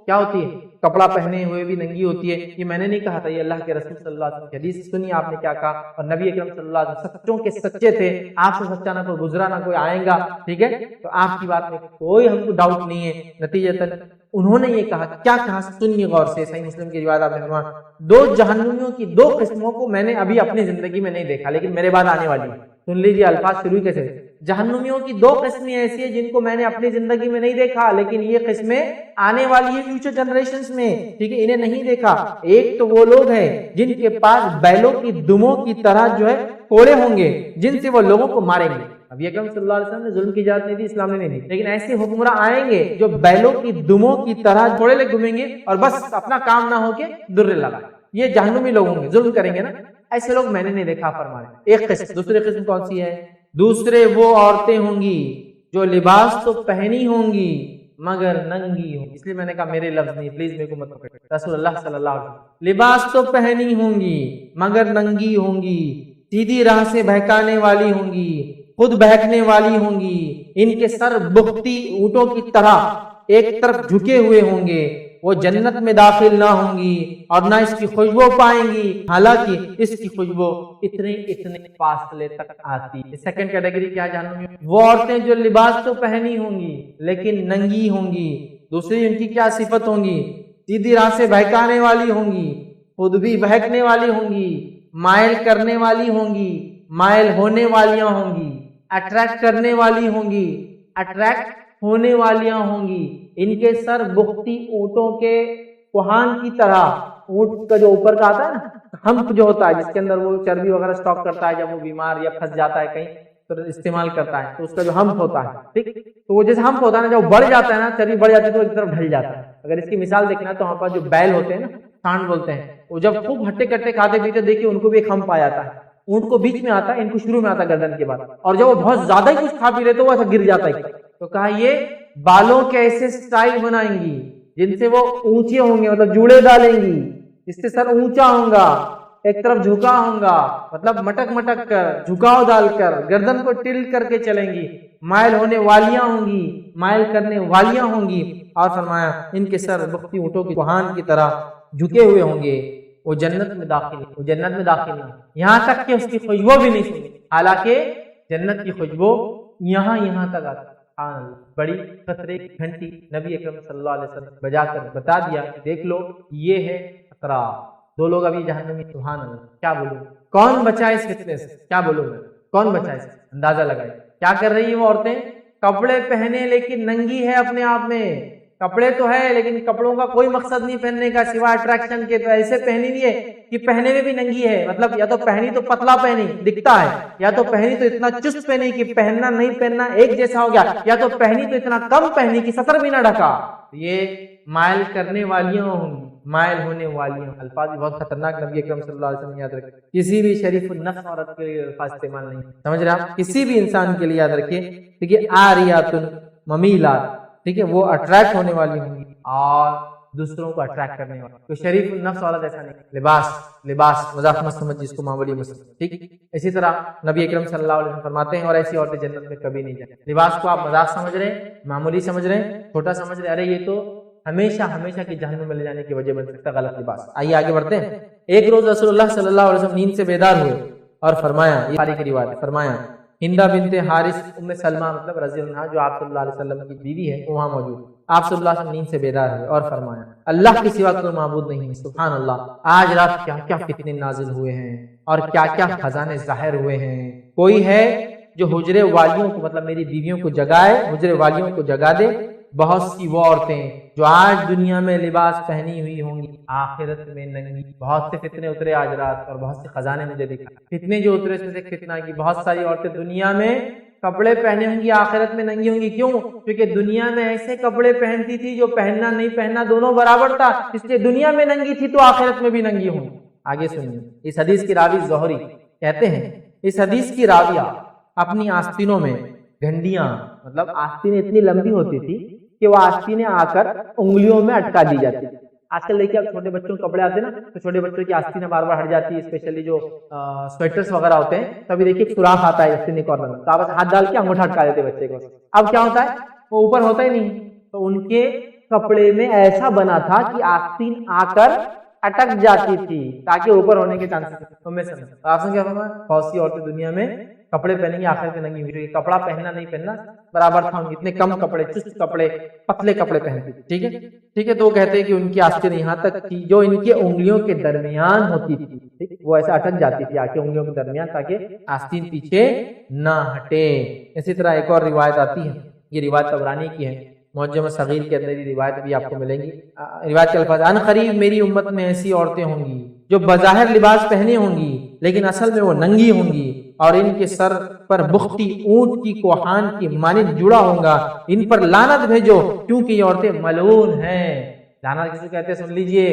کیا ہوتی ہے، کپڑا پہنے ہوئے بھی ننگی ہوتی ہے۔ یہ میں نے نہیں کہا تھا، یہ اللہ کے رسول صلی اللہ علیہ وسلم کی حدیث سنی آپ نے کیا کہا، اور نبی اکرم صلی اللہ علیہ وسلم سچوں کے سچے تھے، آپ سے سچا نہ کوئی گزرا نہ کوئی آئے گا، ٹھیک ہے، تو آپ کی بات میں کوئی ہم کو ڈاؤٹ نہیں ہے۔ نتیجتاً انہوں نے یہ کہا، کیا کہا سنی غور سے، صحیح مسلم کی روایت آپ نے فرمایا، دو جہنمیوں کی دو قسموں کو میں نے ابھی اپنی زندگی میں نہیں دیکھا، لیکن میرے بعد آنے والی ہے۔ سن لیجیے الفاظ شروع کیسے، جہنمیوں کی دو قسمیں ایسی ہیں جن کو میں نے اپنی زندگی میں نہیں دیکھا، لیکن یہ قسمیں آنے والی ہیں فیوچر جنریشنز میں، ٹھیک ہے، انہیں نہیں دیکھا۔ ایک تو وہ لوگ ہیں جن کے پاس بیلوں کی دموں کی طرح جو ہے کوڑے ہوں گے، جن سے وہ لوگوں کو ماریں گے۔ اب یہ اکرم صلی اللہ علیہ وسلم نے ظلم کی اجازت نہیں دی، اسلام نے نہیں دی، لیکن ایسے حکمراں آئیں گے جو بیلوں کی دموں کی طرح کوڑے لے گھومیں گے اور بس اپنا کام نہ ہو کے درے لگائیں۔ یہ جہنمی لوگ ہوں گے، ظلم کریں گے نا، ایسے لوگ میں نے نہیں دیکھا فرمانے۔ ایک قسم، دوسری قسم کون سی ہے، دوسرے وہ عورتیں ہوں گی جو لباس تو پہنی ہوں گی مگر ننگی ہوں گی، اس لیے میں نے کہا میرے لفظ نہیں، پلیز میرے کو مت پکڑ، رسول اللہ صلی اللہ علیہ وسلم، لباس تو پہنی ہوں گی مگر ننگی ہوں گی، سیدھی راہ سے بہکانے والی ہوں گی، خود بہکنے والی ہوں گی، ان کے سر بختی اونٹوں کی طرح ایک طرف جھکے ہوئے ہوں گے، وہ جنت میں داخل نہ ہوں گی اور نہ اس کی خوشبو پائیں گی، حالانکہ اس کی خوشبو اتنے فاصلے تک آتی ہے۔ سیکنڈ کیٹیگری کیا جہنم میں؟ وہ عورتیں جو لباس تو پہنی ہوں گی لیکن ننگی ہوں گی۔ دوسری ان کی کیا صفت ہوں گی؟ سیدھی راہ سے بہکانے والی ہوں گی، خود بھی بہکنے والی ہوں گی، مائل کرنے والی ہوں گی، مائل ہونے والیاں ہوں گی، اٹریکٹ کرنے والی ہوں گی، اٹریکٹ ہونے والیاں ہوں گی۔ ان کے سر بختی اونٹوں کے کوہان کی طرح، اونٹ کا جو اوپر کا آتا ہے نا ہمپ جو ہوتا ہے جس کے اندر وہ چربی وغیرہ اسٹاک کرتا ہے، جب وہ بیمار یا پھنس جاتا ہے کہیں تو استعمال کرتا ہے، تو اس کا جو ہمپ ہوتا ہے، ٹھیک، تو وہ جیسے ہمپ ہوتا ہے نا، جب بڑھ جاتا ہے نا، چربی بڑھ جاتی ہے تو ایک طرف ڈھل جاتا ہے۔ اگر اس کی مثال دیکھنا تو ہمارے پاس جو بیل ہوتے ہیں نا، سانڈ بولتے ہیں، وہ جب خوب ہٹے کٹے کھاتے پیتے دیکھیے ان کو بھی ایک ہمپ آ جاتا ہے۔ اونٹ کو بیچ میں آتا ہے، ان کو شروع میں آتا ہے گردن کے بعد، اور جب وہ بہت زیادہ ہی کچھ کھا پی رہے تو وہ ایسا گر جاتا ہے۔ تو کہا یہ بالوں کے ایسے سٹائل بنائیں گی جن سے وہ اونچے ہوں گے، مطلب جوڑے ڈالیں گی، اس سے سر اونچا ہوگا، ایک طرف جھکا ہوگا، مطلب مٹک مٹک کر، جھکاؤ ڈال کر، گردن کو ٹلٹ کر کے چلیں گی، مائل ہونے والیاں ہوں گی، مائل کرنے والیاں ہوں گی، اور فرمایا ان کے سر بختی اونٹوں کی کوہان کی طرح جھکے ہوئے ہوں گے۔ وہ جنت میں داخل نہ، یہاں تک کہ اس کی خوشبو بھی نہیں سنی، حالانکہ جنت کی خوشبو یہاں تک آتی۔ سبحان اللہ، بڑی خطرے کی گھنٹی نبی اکرم صلی اللہ علیہ وسلم بجا کر بتا دیا کہ دیکھ لو یہ ہے خطرہ، دو لوگ ابھی جہنم میں۔ سبحان اللہ، کیا بولوں، کون بچا اس فتنے سے؟ کیا بولوں میں، کون بچا اس سے؟ اندازہ لگائے کیا کر رہی ہیں وہ عورتیں؟ کپڑے پہنے لیکن ننگی ہے اپنے آپ میں، کپڑے تو ہے لیکن کپڑوں کا کوئی مقصد نہیں پہننے کا سوائے اٹریکشن کے، تو ایسے پہنی ہوئی ہے کہ پہنے میں بھی ننگی ہے، مطلب یا تو پہنی تو پتلا پہنی دکھتا ہے، یا تو پہنی تو اتنا چست پہنی کہ پہننا نہیں پہننا ایک جیسا ہو گیا، یا تو پہنی تو اتنا کم پہنی کہ سطر بھی نہ ڈھکا۔ یہ مائل کرنے والیاں ہوں گی، مائل ہونے والیاں، الفاظ بہت خطرناک نبی اکرم صلی اللہ علیہ وسلم یاد رکھیں، کسی بھی شریف النفس عورت کے لیے الفاظ استعمال نہیں، سمجھ رہے آپ، کسی بھی انسان کے لیے یاد رکھیے، دیکھیے آریات ممیلات، ٹھیک ہے، وہ اٹریکٹ ہونے والی ہوں گی اور دوسروں کو اٹریکٹ کرنے والی، تو شریف النفس عورت ایسا نہیں، لباس مذاق مت سمجھ جس کو معمولی مت سمجھ، ٹھیک۔ اسی طرح نبی اکرم صلی اللہ علیہ وسلم فرماتے ہیں اور ایسی عورتیں جنت میں کبھی نہیں جائیں۔ لباس کو آپ مذاق سمجھ رہے ہیں، معمولی سمجھ رہے ہیں، چھوٹا سمجھ رہے ہیں، ارے یہ تو ہمیشہ کی جہنم میں لے جانے کی وجہ بن سکتا ہے غلط لباس۔ آئیے آگے بڑھتے ہیں۔ ایک روز رسول اللہ صلی اللہ علیہ وسلم نیند سے بیدار ہوئے اور فرمایا، یہ بخاری کی روایت ہے، فرمایا ہندہ بنت حارث ام سلمہ مطلب رضی اللہ عنہا جو آپ صلی اللہ علیہ وسلم کی بیوی ہے، وہاں موجود، آپ صلی اللہ علیہ وسلم نیند سے بیدار ہوئے اور فرمایا اللہ کے سوا کوئی معبود نہیں ہے۔ سبحان اللہ، آج رات کیا کیا فتنے نازل ہوئے ہیں اور کیا کیا خزانے ظاہر ہوئے ہیں۔ کوئی ہے جو حجرے والیوں کو مطلب میری بیویوں کو جگائے، حجرے والیوں کو جگا دے۔ بہت سی وہ عورتیں جو آج دنیا میں لباس پہنی ہوئی ہوں گی آخرت میں ننگی۔ بہت سے فتنے اترے آج رات اور بہت سے خزانے مجھے دکھا، فتنے جو اترے سے فتنہ کی، بہت ساری عورتیں دنیا میں کپڑے پہنے ہوں گی آخرت میں ننگی ہوں گی۔ کیوں؟ کیونکہ دنیا میں ایسے کپڑے پہنتی تھی جو پہننا نہیں پہننا دونوں برابر تھا، اس لیے دنیا میں ننگی تھی تو آخرت میں بھی ننگی ہوں۔ آگے سنیے، اس حدیث کی راوی زہری کہتے ہیں، اس حدیث کی راویہ اپنی آستینوں میں گھنڈیاں، مطلب آستینیں اتنی لمبی ہوتی تھی کہ وہ آستینیں آ کر انگلیوں میں اٹکا دی جاتی تھی۔ آج کل دیکھیے اب چھوٹے بچوں کے کپڑے آتے ہیں نا، تو چھوٹے بچوں کی آستینیں بار بار ہٹ جاتی ہے، اسپیشلی جو سویٹرز وغیرہ ہوتے ہیں، تو ابھی دیکھیے سوراخ آتا ہے آستین کارنر میں، تو آپ ہاتھ ڈال کے انگوٹھا اٹکا دیتے بچے کو۔ اب کیا ہوتا ہے، وہ اوپر ہوتا ہی نہیں، تو ان کے کپڑے میں ایسا بنا تھا کہ آستین آ کر اٹک جاتی تھی تاکہ اوپر ہونے کے چانسز۔ آپ سے کیا فرمایا، بہت سی عورتیں دنیا میں کپڑے پہنیں گی آخرت میں ننگی ہوئی، کپڑا پہننا نہیں پہننا برابر تھا، اتنے کم کپڑے، چست کپڑے، پتلے کپڑے پہنتی تھی، ٹھیک ہے ٹھیک ہے۔ تو وہ کہتے ہیں کہ ان کی آستین یہاں تک تھی جو ان کے انگلیوں کے درمیان ہوتی تھی، وہ ایسا اٹک جاتی تھی آ کے انگلیوں کے درمیان تاکہ آستین پیچھے نہ ہٹے۔ اسی طرح ایک اور روایت آتی ہے، یہ روایت طبرانی کی ہے، معجم صغیر کے اندر یہ روایت بھی آپ کو ملیں گی۔ روایت کے الفاظ، ان قریب میری امت میں ایسی عورتیں ہوں گی جو بظاہر لباس پہنے ہوں گی لیکن اصل میں وہ ننگی ہوں گی، اور ان کے سر پر بختی اونٹ کی کوہان کی مانند جڑا ہوگا، ان پر لعنت بھیجو کیونکہ یہ عورتیں ملعون ہیں۔ لعنت کسے کہتے ہیں سن لیجئے،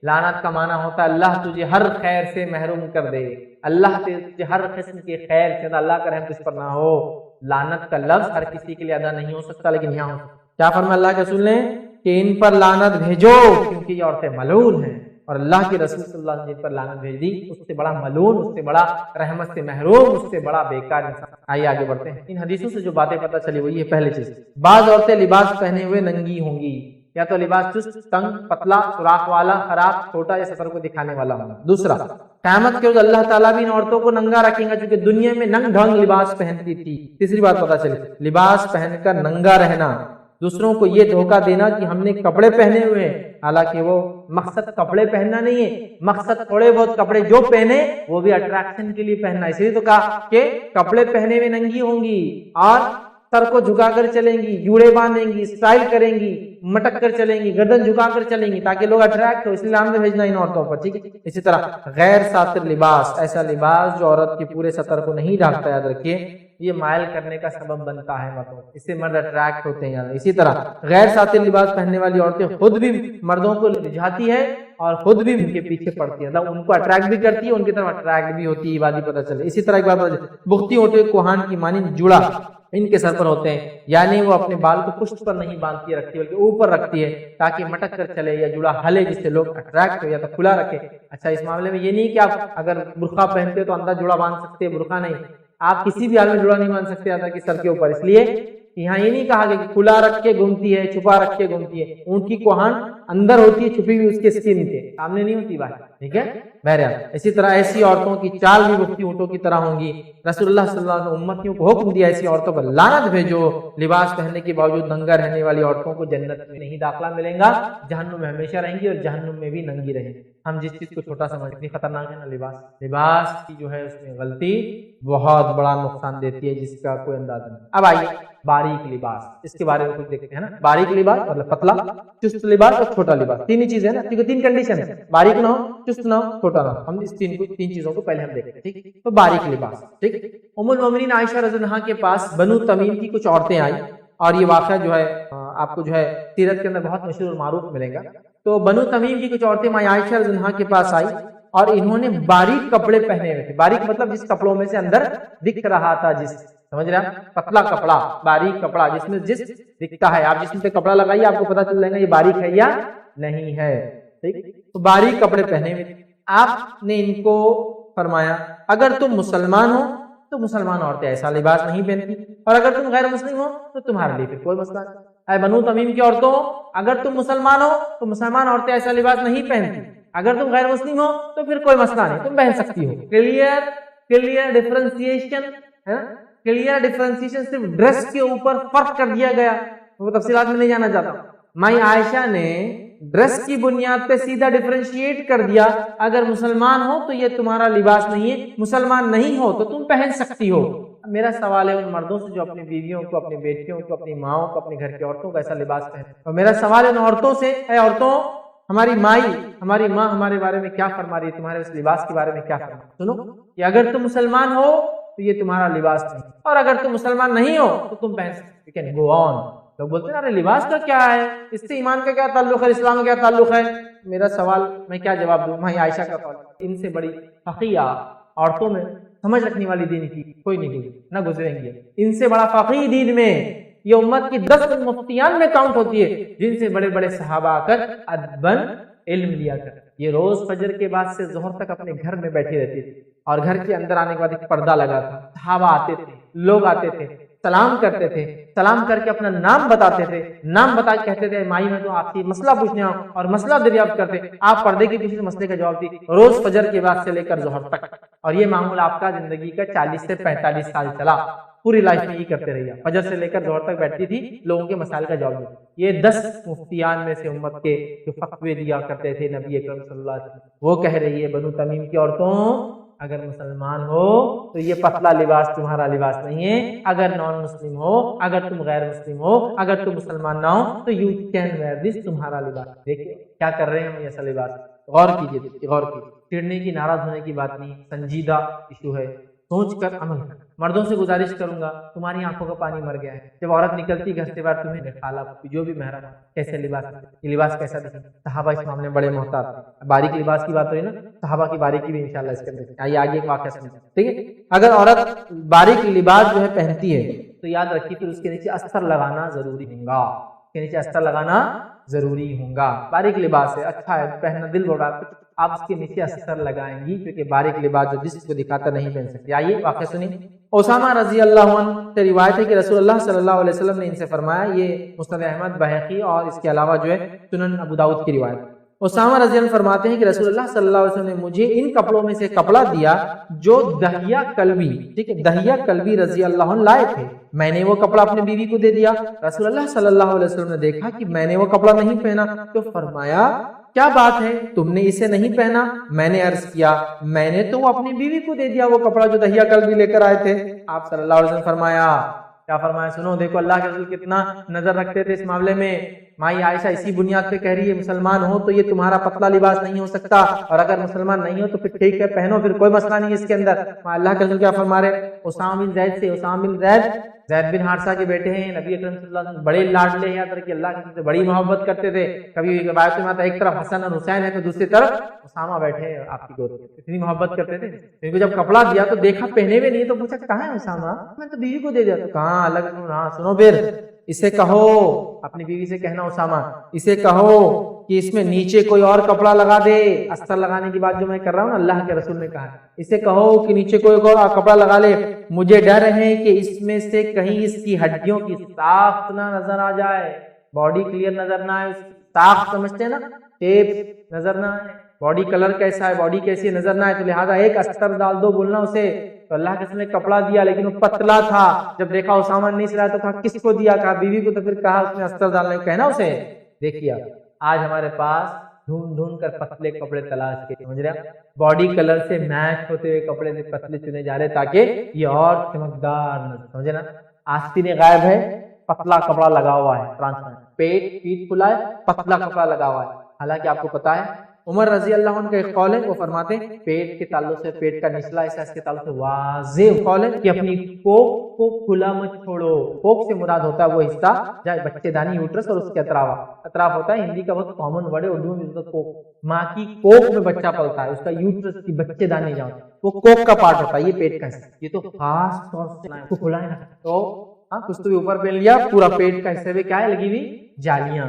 لعنت کا معنی ہوتا ہے اللہ تجھے ہر خیر سے محروم کر دے، اللہ تجھے ہر قسم کے خیر سے، اللہ کا رحم تجھ پر نہ ہو۔ لعنت کا لفظ ہر کسی کے لیے ادا نہیں ہو سکتا لیکن یہاں ہو سکتا۔ کیا فرمایا اللہ کے رسول نے کہ ان پر لعنت بھیجو کیونکہ یہ عورتیں ملعون ہیں، اور اللہ کے رسول صلی اللہ علیہ وسلم جن پر لعنت بھیج دی اس سے بڑا ملعون، اس سے بڑا رحمت سے محروم، اس سے بڑا بیکار انسان۔ آئیے آگے بڑھتے ہیں۔ ان حدیثوں سے جو باتیں پتہ چلی وہ یہ پہلی چیز، بعض عورتیں لباس پہنے ہوئے ننگی ہوں گی، یا تو لباس چست، تنگ، پتلا، سوراخ والا، خراب، چھوٹا یا سطر کو دکھانے والا ہونا۔ دوسرا، قیامت کے روز اللہ تعالیٰ بھی ان عورتوں کو ننگا رکھیں گا جو کہ دنیا میں ننگ ڈھنگ لباس پہنتی تھی۔ تیسری بات پتہ چلی، لباس پہن کر ننگا رہنا، دوسروں کو یہ دھوکہ دینا کہ ہم نے کپڑے پہنے ہوئے ہیں، حالانکہ وہ مقصد کپڑے پہننا نہیں ہے، مقصد تھوڑے بہت کپڑے جو پہنے وہ بھی اٹریکشن کے لیے پہننا ہے۔ اس لیے تو کہا کہ کپڑے پہنے ہوئے ننگی ہوں گی اور سر کو جھکا کر چلیں گی، جوڑے باندھیں گی، اسٹائل کریں گی، مٹک کر چلیں گی، گردن جھکا کر چلیں گی تاکہ لوگ اٹریکٹ ہو، اس لیے ہم نے بھیجنا ان عورتوں پر، ٹھیک ہے۔ اسی طرح غیر ساتر لباس، ایسا لباس جو عورت کے پورے سطر کو نہیں ڈھانکتا، یاد رکھیے یہ مائل کرنے کا سبب بنتا ہے مردوں، اس سے مرد اٹریکٹ ہوتے ہیں۔ اسی طرح غیر ساتر لباس پہننے والی عورتیں خود بھی مردوں کو رجھاتی ہے اور خود بھی ان کے پیچھے پڑتی ہے، ان کو اٹریکٹ بھی کرتی ہے، ان کی طرف اٹریکٹ بھی ہوتی ہے، یہ بات بھی پتہ چلے۔ اسی طرح ایک بات بختی ہوتے کوہان کی مانند جوڑا ان کے سر پر ہوتے ہیں، یعنی وہ اپنے بال کو پشت پر نہیں باندھتی رکھتی بلکہ اوپر رکھتی ہے تاکہ مٹک کر چلے یا جوڑا ہلے جس سے لوگ اٹریکٹ ہو، یا تو کھلا رکھے۔ اچھا، اس معاملے میں یہ نہیں کہ آپ اگر برقع پہنتے تو اندر جوڑا باندھ سکتے ہیں، برقع نہیں، آپ کسی بھی حال میں جوڑا نہیں باندھ سکتے یہاں تک کہ سر کے اوپر، اس لیے یہاں یہ نہیں کہا کہ کھلا رکھ کے گھومتی ہے، چھپا رکھ کے گھومتی ہے۔ اونٹ کی کوہان اندر ہوتی ہے، چھپی ہوئی اس کے سکن کے سامنے نہیں ہوتی بات، ٹھیک ہے۔ بہرحال اسی طرح ایسی عورتوں کی چال بھی بختی اونٹوں کی طرح ہوں گی۔ رسول اللہ صلی اللہ علیہ وسلم امتیوں کو حکم دیا ایسی عورتوں پر لعنت بھیجو، لباس پہننے کے باوجود ننگا رہنے والی عورتوں کو جنت میں نہیں داخلہ ملے گا، جہنم میں ہمیشہ رہیں گی اور جہنم میں بھی ننگی رہیں گی۔ ہم جس چیز کو چھوٹا سمجھتے ہیں خطرناک ہے نا، لباس کی جو ہے اس میں غلطی بہت بڑا نقصان دیتی ہے جس کا کوئی اندازہ نہیں۔ اب آئیے باریک لباس، اس کے بارے میں کچھ دیکھتے ہیں نا۔ باریک لباس مطلب پتلا، چست لباس اور چھوٹا لباس، تین ہی چیزیں نا، کیونکہ تین کنڈیشن ہے، باریک نہ ہو، چست نہ ہو، چھوٹا نہ ہو۔ ہم اس تین چیزوں کو پہلے ہم دیکھتے ہیں، ٹھیک۔ تو باریک لباس، ٹھیک۔ ام المومنین عائشہ رضی اللہ عنہا کے پاس بنو تمیم کی کچھ عورتیں آئیں، اور یہ واقعہ جو ہے آپ کو جو ہے سیرت کے اندر بہت مشہور اور معروف ملے گا۔ تو بنو تمیم کی کچھ عورتیں ماں عائشہ رضی اللہ عنہا کے پاس آئی اور انہوں نے باریک کپڑے پہنے ہوئے تھے۔ باریک مطلب جس کپڑوں میں سے اندر دکھ رہا تھا، جس سمجھ رہے ہیں، پتلا کپڑا، باریک کپڑا جس میں جس دکھتا ہے۔ آپ جسم پہ کپڑا لگائیے آپ کو پتا چل جائے گا یہ باریک ہے یا نہیں ہے، ٹھیک۔ تو باریک کپڑے پہنے ہوئے تھے۔ آپ نے ان کو فرمایا اگر تم مسلمان ہو تو مسلمان عورتیں ایسا لباس نہیں پہنتی، اور اگر تم غیر مسلم ہو تو تمہارے لیے پھر کوئی مسئلہ نہیں۔ اے بنو تمیم کی عورتوں، اگر تم مسلمان ہو تو مسلمان عورتیں ایسا لباس نہیں پہنتی، اگر تم غیر مسلم ہو تو پھر کوئی مسئلہ نہیں، تم پہن سکتی ہو۔ کلیئر ڈفرینسیشن ہے، کلیئر ڈفرینسیشن صرف ڈریس کے اوپر فرق کر دیا گیا، وہ تفصیلات میں نہیں جانا چاہتا۔ مائی عائشہ نے ڈریس کی بنیاد پہ سیدھا ڈفرینشیٹ کر دیا، اگر مسلمان ہو تو یہ تمہارا لباس نہیں ہے، مسلمان نہیں ہو تو تم پہن سکتی ہو۔ میرا سوال ہے ان مردوں سے جو اپنی بیویوں کو، اپنی بیٹیوں کو، اپنی ماؤں کو، اپنے گھر کی عورتوں کو ایسا لباس پہنے، اور میرا سوال ہے ان عورتوں سے، اے عورتوں، ہماری مائی، ہماری ماں ہمارے بارے میں کیا فرما رہی ہے، تمہارے اس لباس کے بارے میں کیا فرما رہی ہے؟ سنو کہ اگر تم مسلمان ہو تو یہ تمہارا لباس نہیں، اور اگر تم مسلمان نہیں ہو تو تم پہن سکتے، کین گو آن۔ لوگ بولتے ہیں ارے لباس کا کیا ہے، اس سے ایمان کا کیا تعلق ہے، اسلام کا کیا تعلق ہے؟ میرا سوال میں کیا جواب دوں؟ ماں عائشہ کا قول، ان سے بڑی فقیہ عورتوں میں سمجھ رکھنے والی دین کی کوئی نہیں گزری، نہ گزریں گے۔ ان سے بڑا فقیہ دین میں یہ امت کی 10 مفتیان میں کاؤنٹ ہوتی ہے، جن سے بڑے بڑے صحابہ آ کر ادبن علم لیا کر۔ یہ روز فجر کے بعد سے ظہر تک اپنے گھر میں بیٹھی رہتی تھی، اور گھر کے اندر آنے کے بعد ایک پردہ لگا تھا، صحابہ آتے تھے، لوگ آتے تھے، سلام کرتے تھے، سلام کر کے اپنا نام بتاتے تھے، نام بتا کے کہتے تھے مائی میں تو آپ سے مسئلہ پوچھنے آؤں، اور مسئلہ دریافت کرتے، آپ پردے کے پیچھے مسئلے کا جواب دی روز فجر کے بعد سے لے کر ظہر تک، اور یہ معمول آپ کا زندگی کا 40 سے 45 سال چلا، پوری لائف میں یہ کرتے رہیے، فجر سے لے کر ظہر تک بیٹھتی تھی، لوگوں کے مسائل کا جواب دیتی۔ یہ 10 مفتیان میں سے امت کے جو فتوے دیا کرتے تھے نبی اکرم صلی اللہ علیہ وسلم، وہ کہہ رہی ہے بنو تمیم کی عورتوں اگر مسلمان ہو تو یہ پتلا لباس تمہارا لباس نہیں ہے، اگر نان مسلم ہو، اگر تم غیر مسلم ہو، اگر تم مسلمان نہ ہو تو یو کین ویئر دس، تمہارا لباس۔ دیکھیں کیا کر رہے ہیں ہم ایسا لباس، غور کیجیے، غور کیجیے، چڑنے کی ناراض ہونے کی بات نہیں، سنجیدہ ایشو ہے، سوچ کر عمل کرنا۔ مردوں سے گزارش کروں گا، تمہاری آنکھوں کا پانی مر گیا ہے، جب عورت نکلتی گھر سے باہر تمہیں خالہ جو بھی محرم ہے کیسے لباس، یہ لباس کیسا دکھے۔ صحابہ اس معاملے میں بڑے محتاط تھے، باریک لباس کی بات ہوئی نا، صحابہ کی باریکی بھی انشاءاللہ اس کے اندر آئیے آگے ایک واقعہ سمجھیں، ٹھیک ہے۔ اگر عورت باریک لباس جو ہے پہنتی ہے تو یاد رکھیے پھر اس کے نیچے استر لگانا ضروری ہوگا، اس کے نیچے استر لگانا ضروری ہوگا۔ باریک لباس ہے، اچھا ہے، پہننا دل بڑھ رہا ہے، آپ اس کے نیچے استر لگائیں گی، کیونکہ باریک لباس جو جسم کو دکھاتا نہیں پہن سکتے۔ آئیے واقعہ سنیں۔ اسامہ رضی اللہ عنہ سے روایت ہے کہ رسول اللہ صلی اللہ علیہ وسلم نے ان سے فرمایا، یہ مسند احمد، بہقی اور اس کے علاوہ جو ہے سنن ابو داؤد کی روایت۔ اسامہ رضی اللہ عنہ فرماتے ہیں کہ رسول اللہ صلی اللہ علیہ وسلم نے مجھے ان کپڑوں میں سے کپڑا دیا جو دہیہ کلبی، ٹھیک ہے، دہیہ کلبی رضی اللہ عنہ لائے تھے، میں نے وہ کپڑا اپنی بیوی کو دے دیا۔ رسول اللہ صلی اللہ علیہ وسلم نے دیکھا کہ میں نے وہ کپڑا نہیں پہنا تو فرمایا، کیا بات ہے تم نے اسے نہیں پہنا؟ میں نے عرض کیا، میں نے تو اپنی بیوی کو دے دیا وہ کپڑا جو دہیہ کلبی لے کر آئے تھے۔ آپ صلی اللہ علیہ وسلم فرمایا، کیا فرمایا؟ سنو، دیکھو اللہ کے رسول کتنا نظر رکھتے تھے اس معاملے میں۔ مائی عائشہ اسی بنیاد پہ کہہ رہی ہے مسلمان ہو تو یہ تمہارا پتلا لباس نہیں ہو سکتا، اور اگر مسلمان نہیں ہو تو پھر ٹھیک ہے پہنو، پھر کوئی مسئلہ نہیں ہے اس کے اندر۔ اللہ کے رسول کیا فرما رہے؟ اسامہ بن زید سے، اسامہ بن زید بن حارثہ کے بیٹے ہیں، نبی اکرم صلی اللہ علیہ وسلم بڑے لاڈلے ہیں، کہ اللہ کے رسول سے بڑی محبت کرتے تھے۔ کبھی روایت میں آتا ہے ایک طرف حسن اور حسین ہے تو دوسری طرف اسامہ بیٹھے آپ کی گود میں، اتنی محبت کرتے تھے۔ کیونکہ جب کپڑا دیا تو دیکھا پہنے ہوئے نہیں، تو پوچھا کہاں ہے اسامہ؟ میں تو بیوی کو دے دیا۔ تو کہاں الگ؟ ہاں سنو، پھر اسے کہو، اپنی بیوی سے کہنا اسامہ، اسے کہو کہ اس میں نیچے کوئی اور کپڑا لگا دے۔ استر لگانے کی بات جو میں کر رہا ہوں نا، اللہ کے رسول نے کہا، اسے کہو کہ نیچے کوئی اور کپڑا لگا لے، مجھے ڈر ہے کہ اس میں سے کہیں اس کی ہڈیوں کی ساخت نہ نظر آ جائے، باڈی کلیئر نظر نہ آئے، ساخت سمجھتے ہیں نا، شیپ نظر نہ آئے، باڈی کلر کیسا ہے، باڈی کیسی نظر نہ آئے، تو لہٰذا ایک استر ڈال دو بولنا اسے۔ تو اللہ کے رسول نے کپڑا دیا لیکن وہ پتلا تھا، جب دیکھا اسامہ نہیں سلایا تو کہا کس کو دیا؟ کہا بیوی کو، تو پھر کہا اس میں استر ڈالنے کو، کہنا اسے۔ دیکھیے آج ہمارے پاس ڈھونڈ ڈھونڈ کر پتلے کپڑے تلاش کے، سمجھ رہے ہیں، باڈی کلر سے میچ ہوتے ہوئے کپڑے سے پتلے چنے جا رہے تاکہ یہ اور چمکدار نہ، سمجھے نا۔ آستین غائب ہے، پتلا کپڑا لگا ہوا ہے، ٹرانسپیرنٹ، پیٹ کھلا ہے، پتلا کپڑا لگا ہوا ہے۔ حالانکہ آپ کو پتا ہے عمر رضی اللہ عنہ کا ایک قول ہے، وہ فرماتے ہیں پیٹ کے تعلق سے، پیٹ کا نچلا حصہ اس کے تعلق سے واضح قول ہے کہ اپنی کوک کو کھلا مت چھوڑو۔ کوک سے مراد ہوتا ہے وہ حصہ جہاں بچے دانی، یوٹرس اور اس کے اطراف ہوتا ہے۔ ہندی کا بہت کامن ورڈ ہے، اردو میں کوک، ماں کی کوک میں بچہ پلتا ہے، اس کا یوٹرس کی بچے دانے جاؤ، وہ کوک کا پارٹ ہوتا ہے، یہ پیٹ کا حصہ۔ یہ تو خاص طور سے کھلا ہے نا، تو کچھ تو اوپر پہن لیا، پورا پیٹ کا حصے میں کیا ہے لگی ہوئی؟ جالیاں۔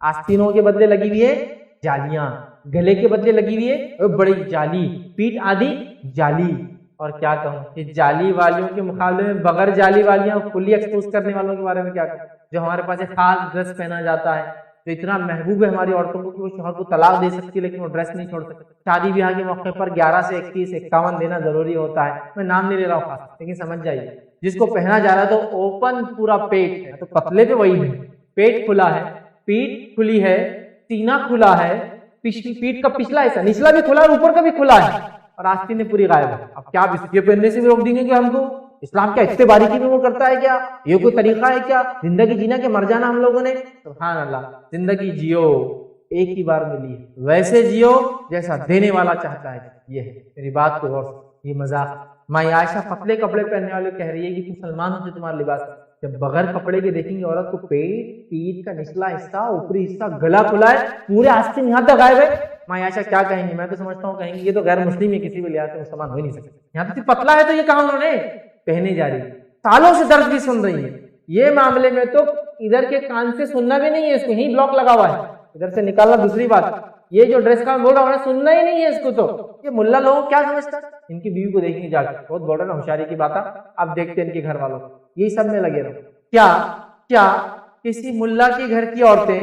آستینوں کے بدلے لگی ہوئی ہے جالیاں، گلے کے بدلے لگی ہوئی ہے بڑی جالی، پیٹ آدھی جالی۔ اور کیا کہوں کہ جالی والیوں کے مقابلے میں بغیر جالی والیاں کھلی ایکسپوز کرنے والوں کے بارے میں کیا کہوں؟ جو ہمارے پاس ایک خاص ڈریس پہنا جاتا ہے، تو اتنا محبوب ہے ہماری عورتوں کو کہ وہ شوہر کو طلاق دے سکتی ہے لیکن وہ ڈریس نہیں چھوڑ سکتی۔ شادی بیاہ کے موقع پر 11 سے 21 51 دینا ضروری ہوتا ہے، میں نام نہیں لے رہا ہوں خاص، لیکن سمجھ جائیے جس کو پہنا جا رہا ہے تو اوپن پورا پیٹ ہے، تو پتلے پہ وہی ہے، پیٹ کھلا ہے، پیٹ کھلی ہے، سینہ کھلا ہے، پیٹ کا پچھلا حصہ نچلا بھی کھلا ہے، اوپر کا بھی کھلا ہے، اور آستینیں پوری غائب ہے۔ اب کیا یہ پہننے سے بھی روک دیں گے کہ ہم کو؟ اسلام کیا اتنے باریکی میں وہ کرتا ہے کیا؟ یہ کوئی طریقہ ہے کیا زندگی جینا کے؟ مر جانا ہم لوگوں نے؟ سبحان اللہ، زندگی جیو، ایک ہی بار ملی ہے، ویسے جیو جیسا دینے والا چاہتا ہے۔ یہ ہے میری بات کو غور سے، یہ مذاق۔ مائی عائشہ پتلے کپڑے پہننے والے کہہ رہی ہے کہ مسلمان ہو تو تمہارا لباس، جب بغیر کپڑے کے دیکھیں گے عورت کو پیٹ کا نچلا حصہ، اوپری حصہ، گلا کھلا ہے، پورے آستین یہاں تک غائب ہے، مائی عائشہ کیا کہیں گی؟ میں تو سمجھتا ہوں کہیں گی یہ تو غیر مسلم ہے، کسی بھی لحاظ سے مسلمان ہو ہی نہیں سکتے۔ یہاں تو پتلا ہے تو یہ کہاں انہوں نے پہنے جا رہی ہے، سالوں سے درد بھی سن رہی ہے، یہ معاملے میں تو ادھر کے کان سے سننا بھی نہیں ہے، اس کو یہیں بلاک لگا ہوا ہے، ادھر سے نکالنا دوسری بات، یہ جو ڈریس کا بول رہا ہوں سننا ہی نہیں ہے اس کو۔ تو یہ ملا لوگ کیا سمجھتا ہے؟ ان کی بیوی کو دیکھنے جا کے بہت بڑا نا ہوشیاری کی بات ہے۔ اب دیکھتے ہیں ان کے گھر والوں یہی سب میں لگے رہو۔ کیا کسی ملا کے گھر کی عورتیں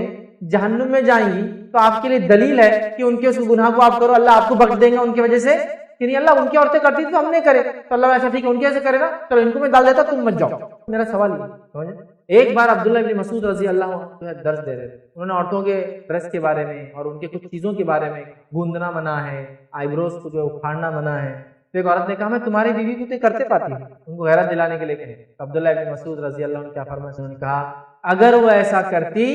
جہنم میں جائیں گی تو آپ کے لیے دلیل ہے کہ ان کے اس گناہ کو آپ کرو، اللہ آپ کو بخش دے گا ان کی وجہ سے کہ نہیں؟ اللہ ان کی عورتیں کرتی تو ہم نہیں کرے، تو اللہ ایسا ٹھیک ہے ان کی ایسے کرے گا، چلو ان کو میں ڈال دیتا، تم مت جاؤ۔ میرا سوال یہ، ایک بار عبداللہ بن مسعود رضی اللہ عنہ درس دے رہے تھے، انہوں نے عورتوں کے ڈریس کے بارے میں اور ان کے کچھ چیزوں کے بارے میں، گوندنا منع ہے، آئی بروز کو جو اکھاڑنا منع ہے، تو ایک عورت نے کہا میں تمہاری بیوی کو تو کرتے پاتی ہوں، ان کو غیرت دلانے کے لیے کہے۔ عبداللہ بن مسعود رضی اللہ عنہ کیا فرمایا؟ انہوں نے کہا اگر وہ ایسا کرتی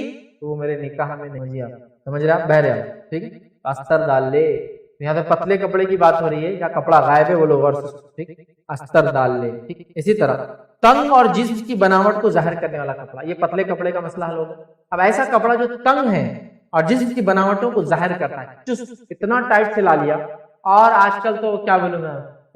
تو وہ میرے نکاح میں نہیں آ، سمجھ رہے آپ؟ بہرے آپ ٹھیک ہے، استر ڈال لے، یہاں پہ پتلے کپڑے کی بات ہو رہی ہے، یا کپڑا غائب ہے وہ لوگ اور ٹھیک، استر ڈال لے ٹھیک۔ اسی طرح تنگ اور جسم کی بناوٹ کو ظاہر کرنے والا کپڑا، یہ پتلے کپڑے کا مسئلہ حل ہوگا۔ اب ایسا کپڑا جو تنگ ہے اور جسم کی بناوٹوں کو ظاہر کرتا ہے، چست اتنا ٹائٹ سے لا لیا، اور آج کل تو کیا بولوں میں،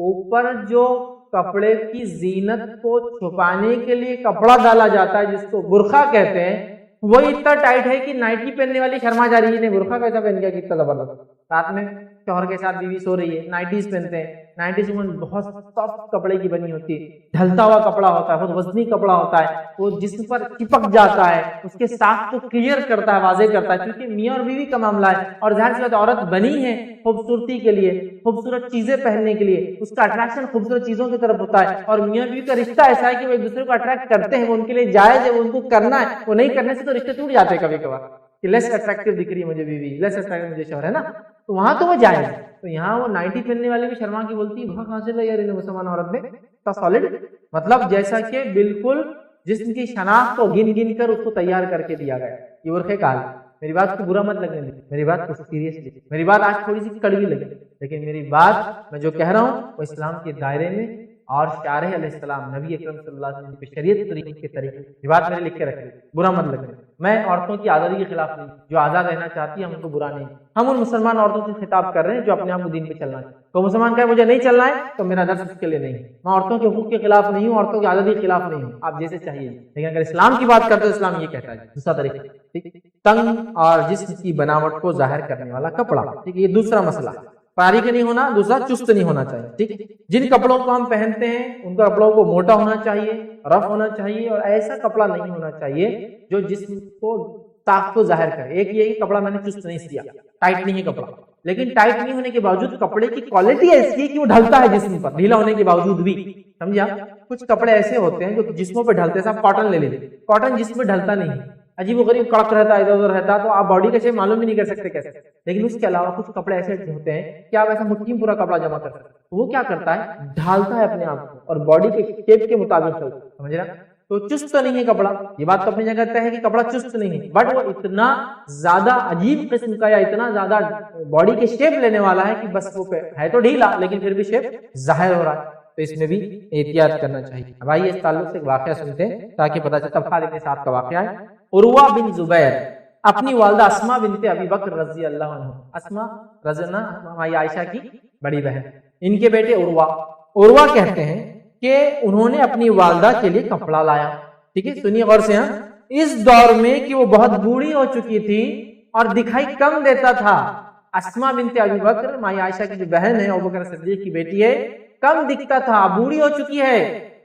اوپر جو کپڑے کی زینت کو چھپانے کے لیے کپڑا ڈالا جاتا ہے جس کو برقع کہتے ہیں، وہ اتنا ٹائٹ ہے کہ نائٹی پہننے والی شرما جا رہی ہے، برقع کیسا پہن گیا، کتنا زبردست، ساتھ میں شوہر کے ساتھ بیوی سو رہی ہے، نائٹیز پہنتے ہیں، نائٹیز میں بہت سافٹ کپڑے کی بنی ہوتی ہے، ڈھلتا ہوا کپڑا ہوتا ہے، بہت وزنی کپڑا ہوتا ہے، وہ جسم پر چپک جاتا ہے، اس کے ساخت کو کلیئر کرتا ہے، واضح کرتا ہے، کیونکہ میاں اور بیوی کا معاملہ ہے، اور ظاہر سی بات عورت بنی ہے خوبصورتی کے لیے، خوبصورت چیزیں پہننے کے لیے، اس کا اٹریکشن خوبصورت چیزوں کی طرف ہوتا ہے، اور میاں بیوی کا رشتہ ایسا ہے کہ وہ ایک دوسرے کو اٹریکٹ کرتے ہیں، وہ ان کے لیے جائز ہے، وہ ان کو کرنا ہے، وہ نہیں کرنے سے تو رشتے ٹوٹ جاتے ہیں کبھی کبھار، کہ لیس اٹریکٹیو دکھ رہی ہے مجھے بیوی، لیس اٹریکٹیو مجھے شوہر ہے نا، تو وہاں تو وہ جائز ہے، تو یہاں وہ نائٹی پہننے والی بھی شرما کی بولتی ہے وہاں کہاں سے یار مسلمان عورت میں سالڈ، مطلب جیسا کہ بالکل جسم کی شناخت کو گن گن کر اس کو تیار کر کے دیا گیا، یہ ورقے کال، میری بات کو برا مت لگنے دیں، میری بات کو سیریس لی، میری بات آج تھوڑی سی کڑوی لگے، لیکن میری بات میں جو کہہ رہا ہوں وہ اسلام کے دائرے میں، اور شارح علیہ السلام نبی اکرم صلی اللہ علیہ وسلم کی شریعت طریقے کے طریقے، یہ بات میں نے لکھ کے رکھی، برا مت لگے، میں عورتوں کی آزادی کے خلاف نہیں، جو آزاد رہنا چاہتی ہے ہم کو برا نہیں، ہم ان مسلمان عورتوں سے خطاب کر رہے ہیں جو اپنے آپ کو دین پہ چلنا چاہتے ہیں، تو مسلمان کہے مجھے نہیں چلنا ہے تو میرا درس اس کے لیے نہیں، میں عورتوں کے حقوق کے خلاف نہیں ہوں، عورتوں کی آزادی کے خلاف نہیں ہوں، آپ جیسے چاہیے، لیکن اگر اسلام کی بات کرتے تو اسلام یہ کہتا ہے دوسرا طریقہ، ٹھیک، تنگ اور جسم کی بناوٹ کو ظاہر کرنے والا کپڑا، ٹھیک، یہ دوسرا مسئلہ، باریک نہیں ہونا، دوسرا چست نہیں ہونا چاہیے، ٹھیک، جن کپڑوں کو ہم پہنتے ہیں ان کپڑوں کو موٹا ہونا چاہیے، رف ہونا چاہیے، اور ایسا کپڑا نہیں ہونا چاہیے جو جسم کو طاقت کو ظاہر کرے، ایک یہ کپڑا میں نے چست نہیں سیا، ٹائٹ نہیں ہے کپڑا، لیکن ٹائٹ نہیں ہونے کے باوجود کپڑے کی کوالٹی ایسی ہے کہ وہ ڈھلتا ہے جسم پر، ڈھیلا ہونے کے باوجود بھی، سمجھا، کچھ کپڑے ایسے ہوتے ہیں جو جسموں پہ ڈھلتے ہیں، صاحب کاٹن لے لیجیے، کاٹن جسم پہ ڈھلتا نہیں، عجیب و غریب کڑک رہتا ہے، ادھر ادھر رہتا ہے، تو آپ باڈی کا شیپ معلوم بھی نہیں کر سکتے کیسے، لیکن اس کے علاوہ کچھ کپڑے ایسے ہوتے ہیں کہ آپ ایسا مٹھی میں پورا کپڑا جمع کر سکتے ہیں، وہ کیا کرتا ہے ڈھالتا ہے اپنے آپ کو اور باڈی کے شیپ کے مطابق چلتا ہے، سمجھ رہا، تو چست نہیں ہے کپڑا، یہ بات تو اپنی جگہ طے ہے کہ کپڑا چست نہیں ہے، بٹ وہ اتنا زیادہ عجیب قسم کا یا اتنا زیادہ باڈی کے شیپ لینے والا ہے کہ بس وہ ہے تو ڈھیلا لیکن پھر بھی شیپ ظاہر ہو رہا ہے، تو اس میں بھی احتیاط کرنا چاہیے۔ اب آئیے اس تعلق سے ایک واقعہ سنتے ہیں تاکہ پتہ چلے، طبقات ابن سعد کا واقعہ ہے۔ عروہ بن زبیر اپنی والدہ اسماء بنت ابی بکر رضی اللہ عنہ، اسماء رضی اللہ عنہ عائشہ کی بڑی بہن، ان کے بیٹے عروہ کہتے ہیں کہ انہوں نے اپنی والدہ کے لیے کپڑا لایا، ٹھیک ہے، سنیے غور سے، اس دور میں کہ وہ بہت بوڑھی ہو چکی تھی اور دکھائی کم دیتا تھا، اسماء بنت ابی بکر ماں عائشہ کی جو بہن ہے، ابوبکر صدیق کی بیٹی ہے، کم دکھتا تھا، بوڑھی ہو چکی ہے،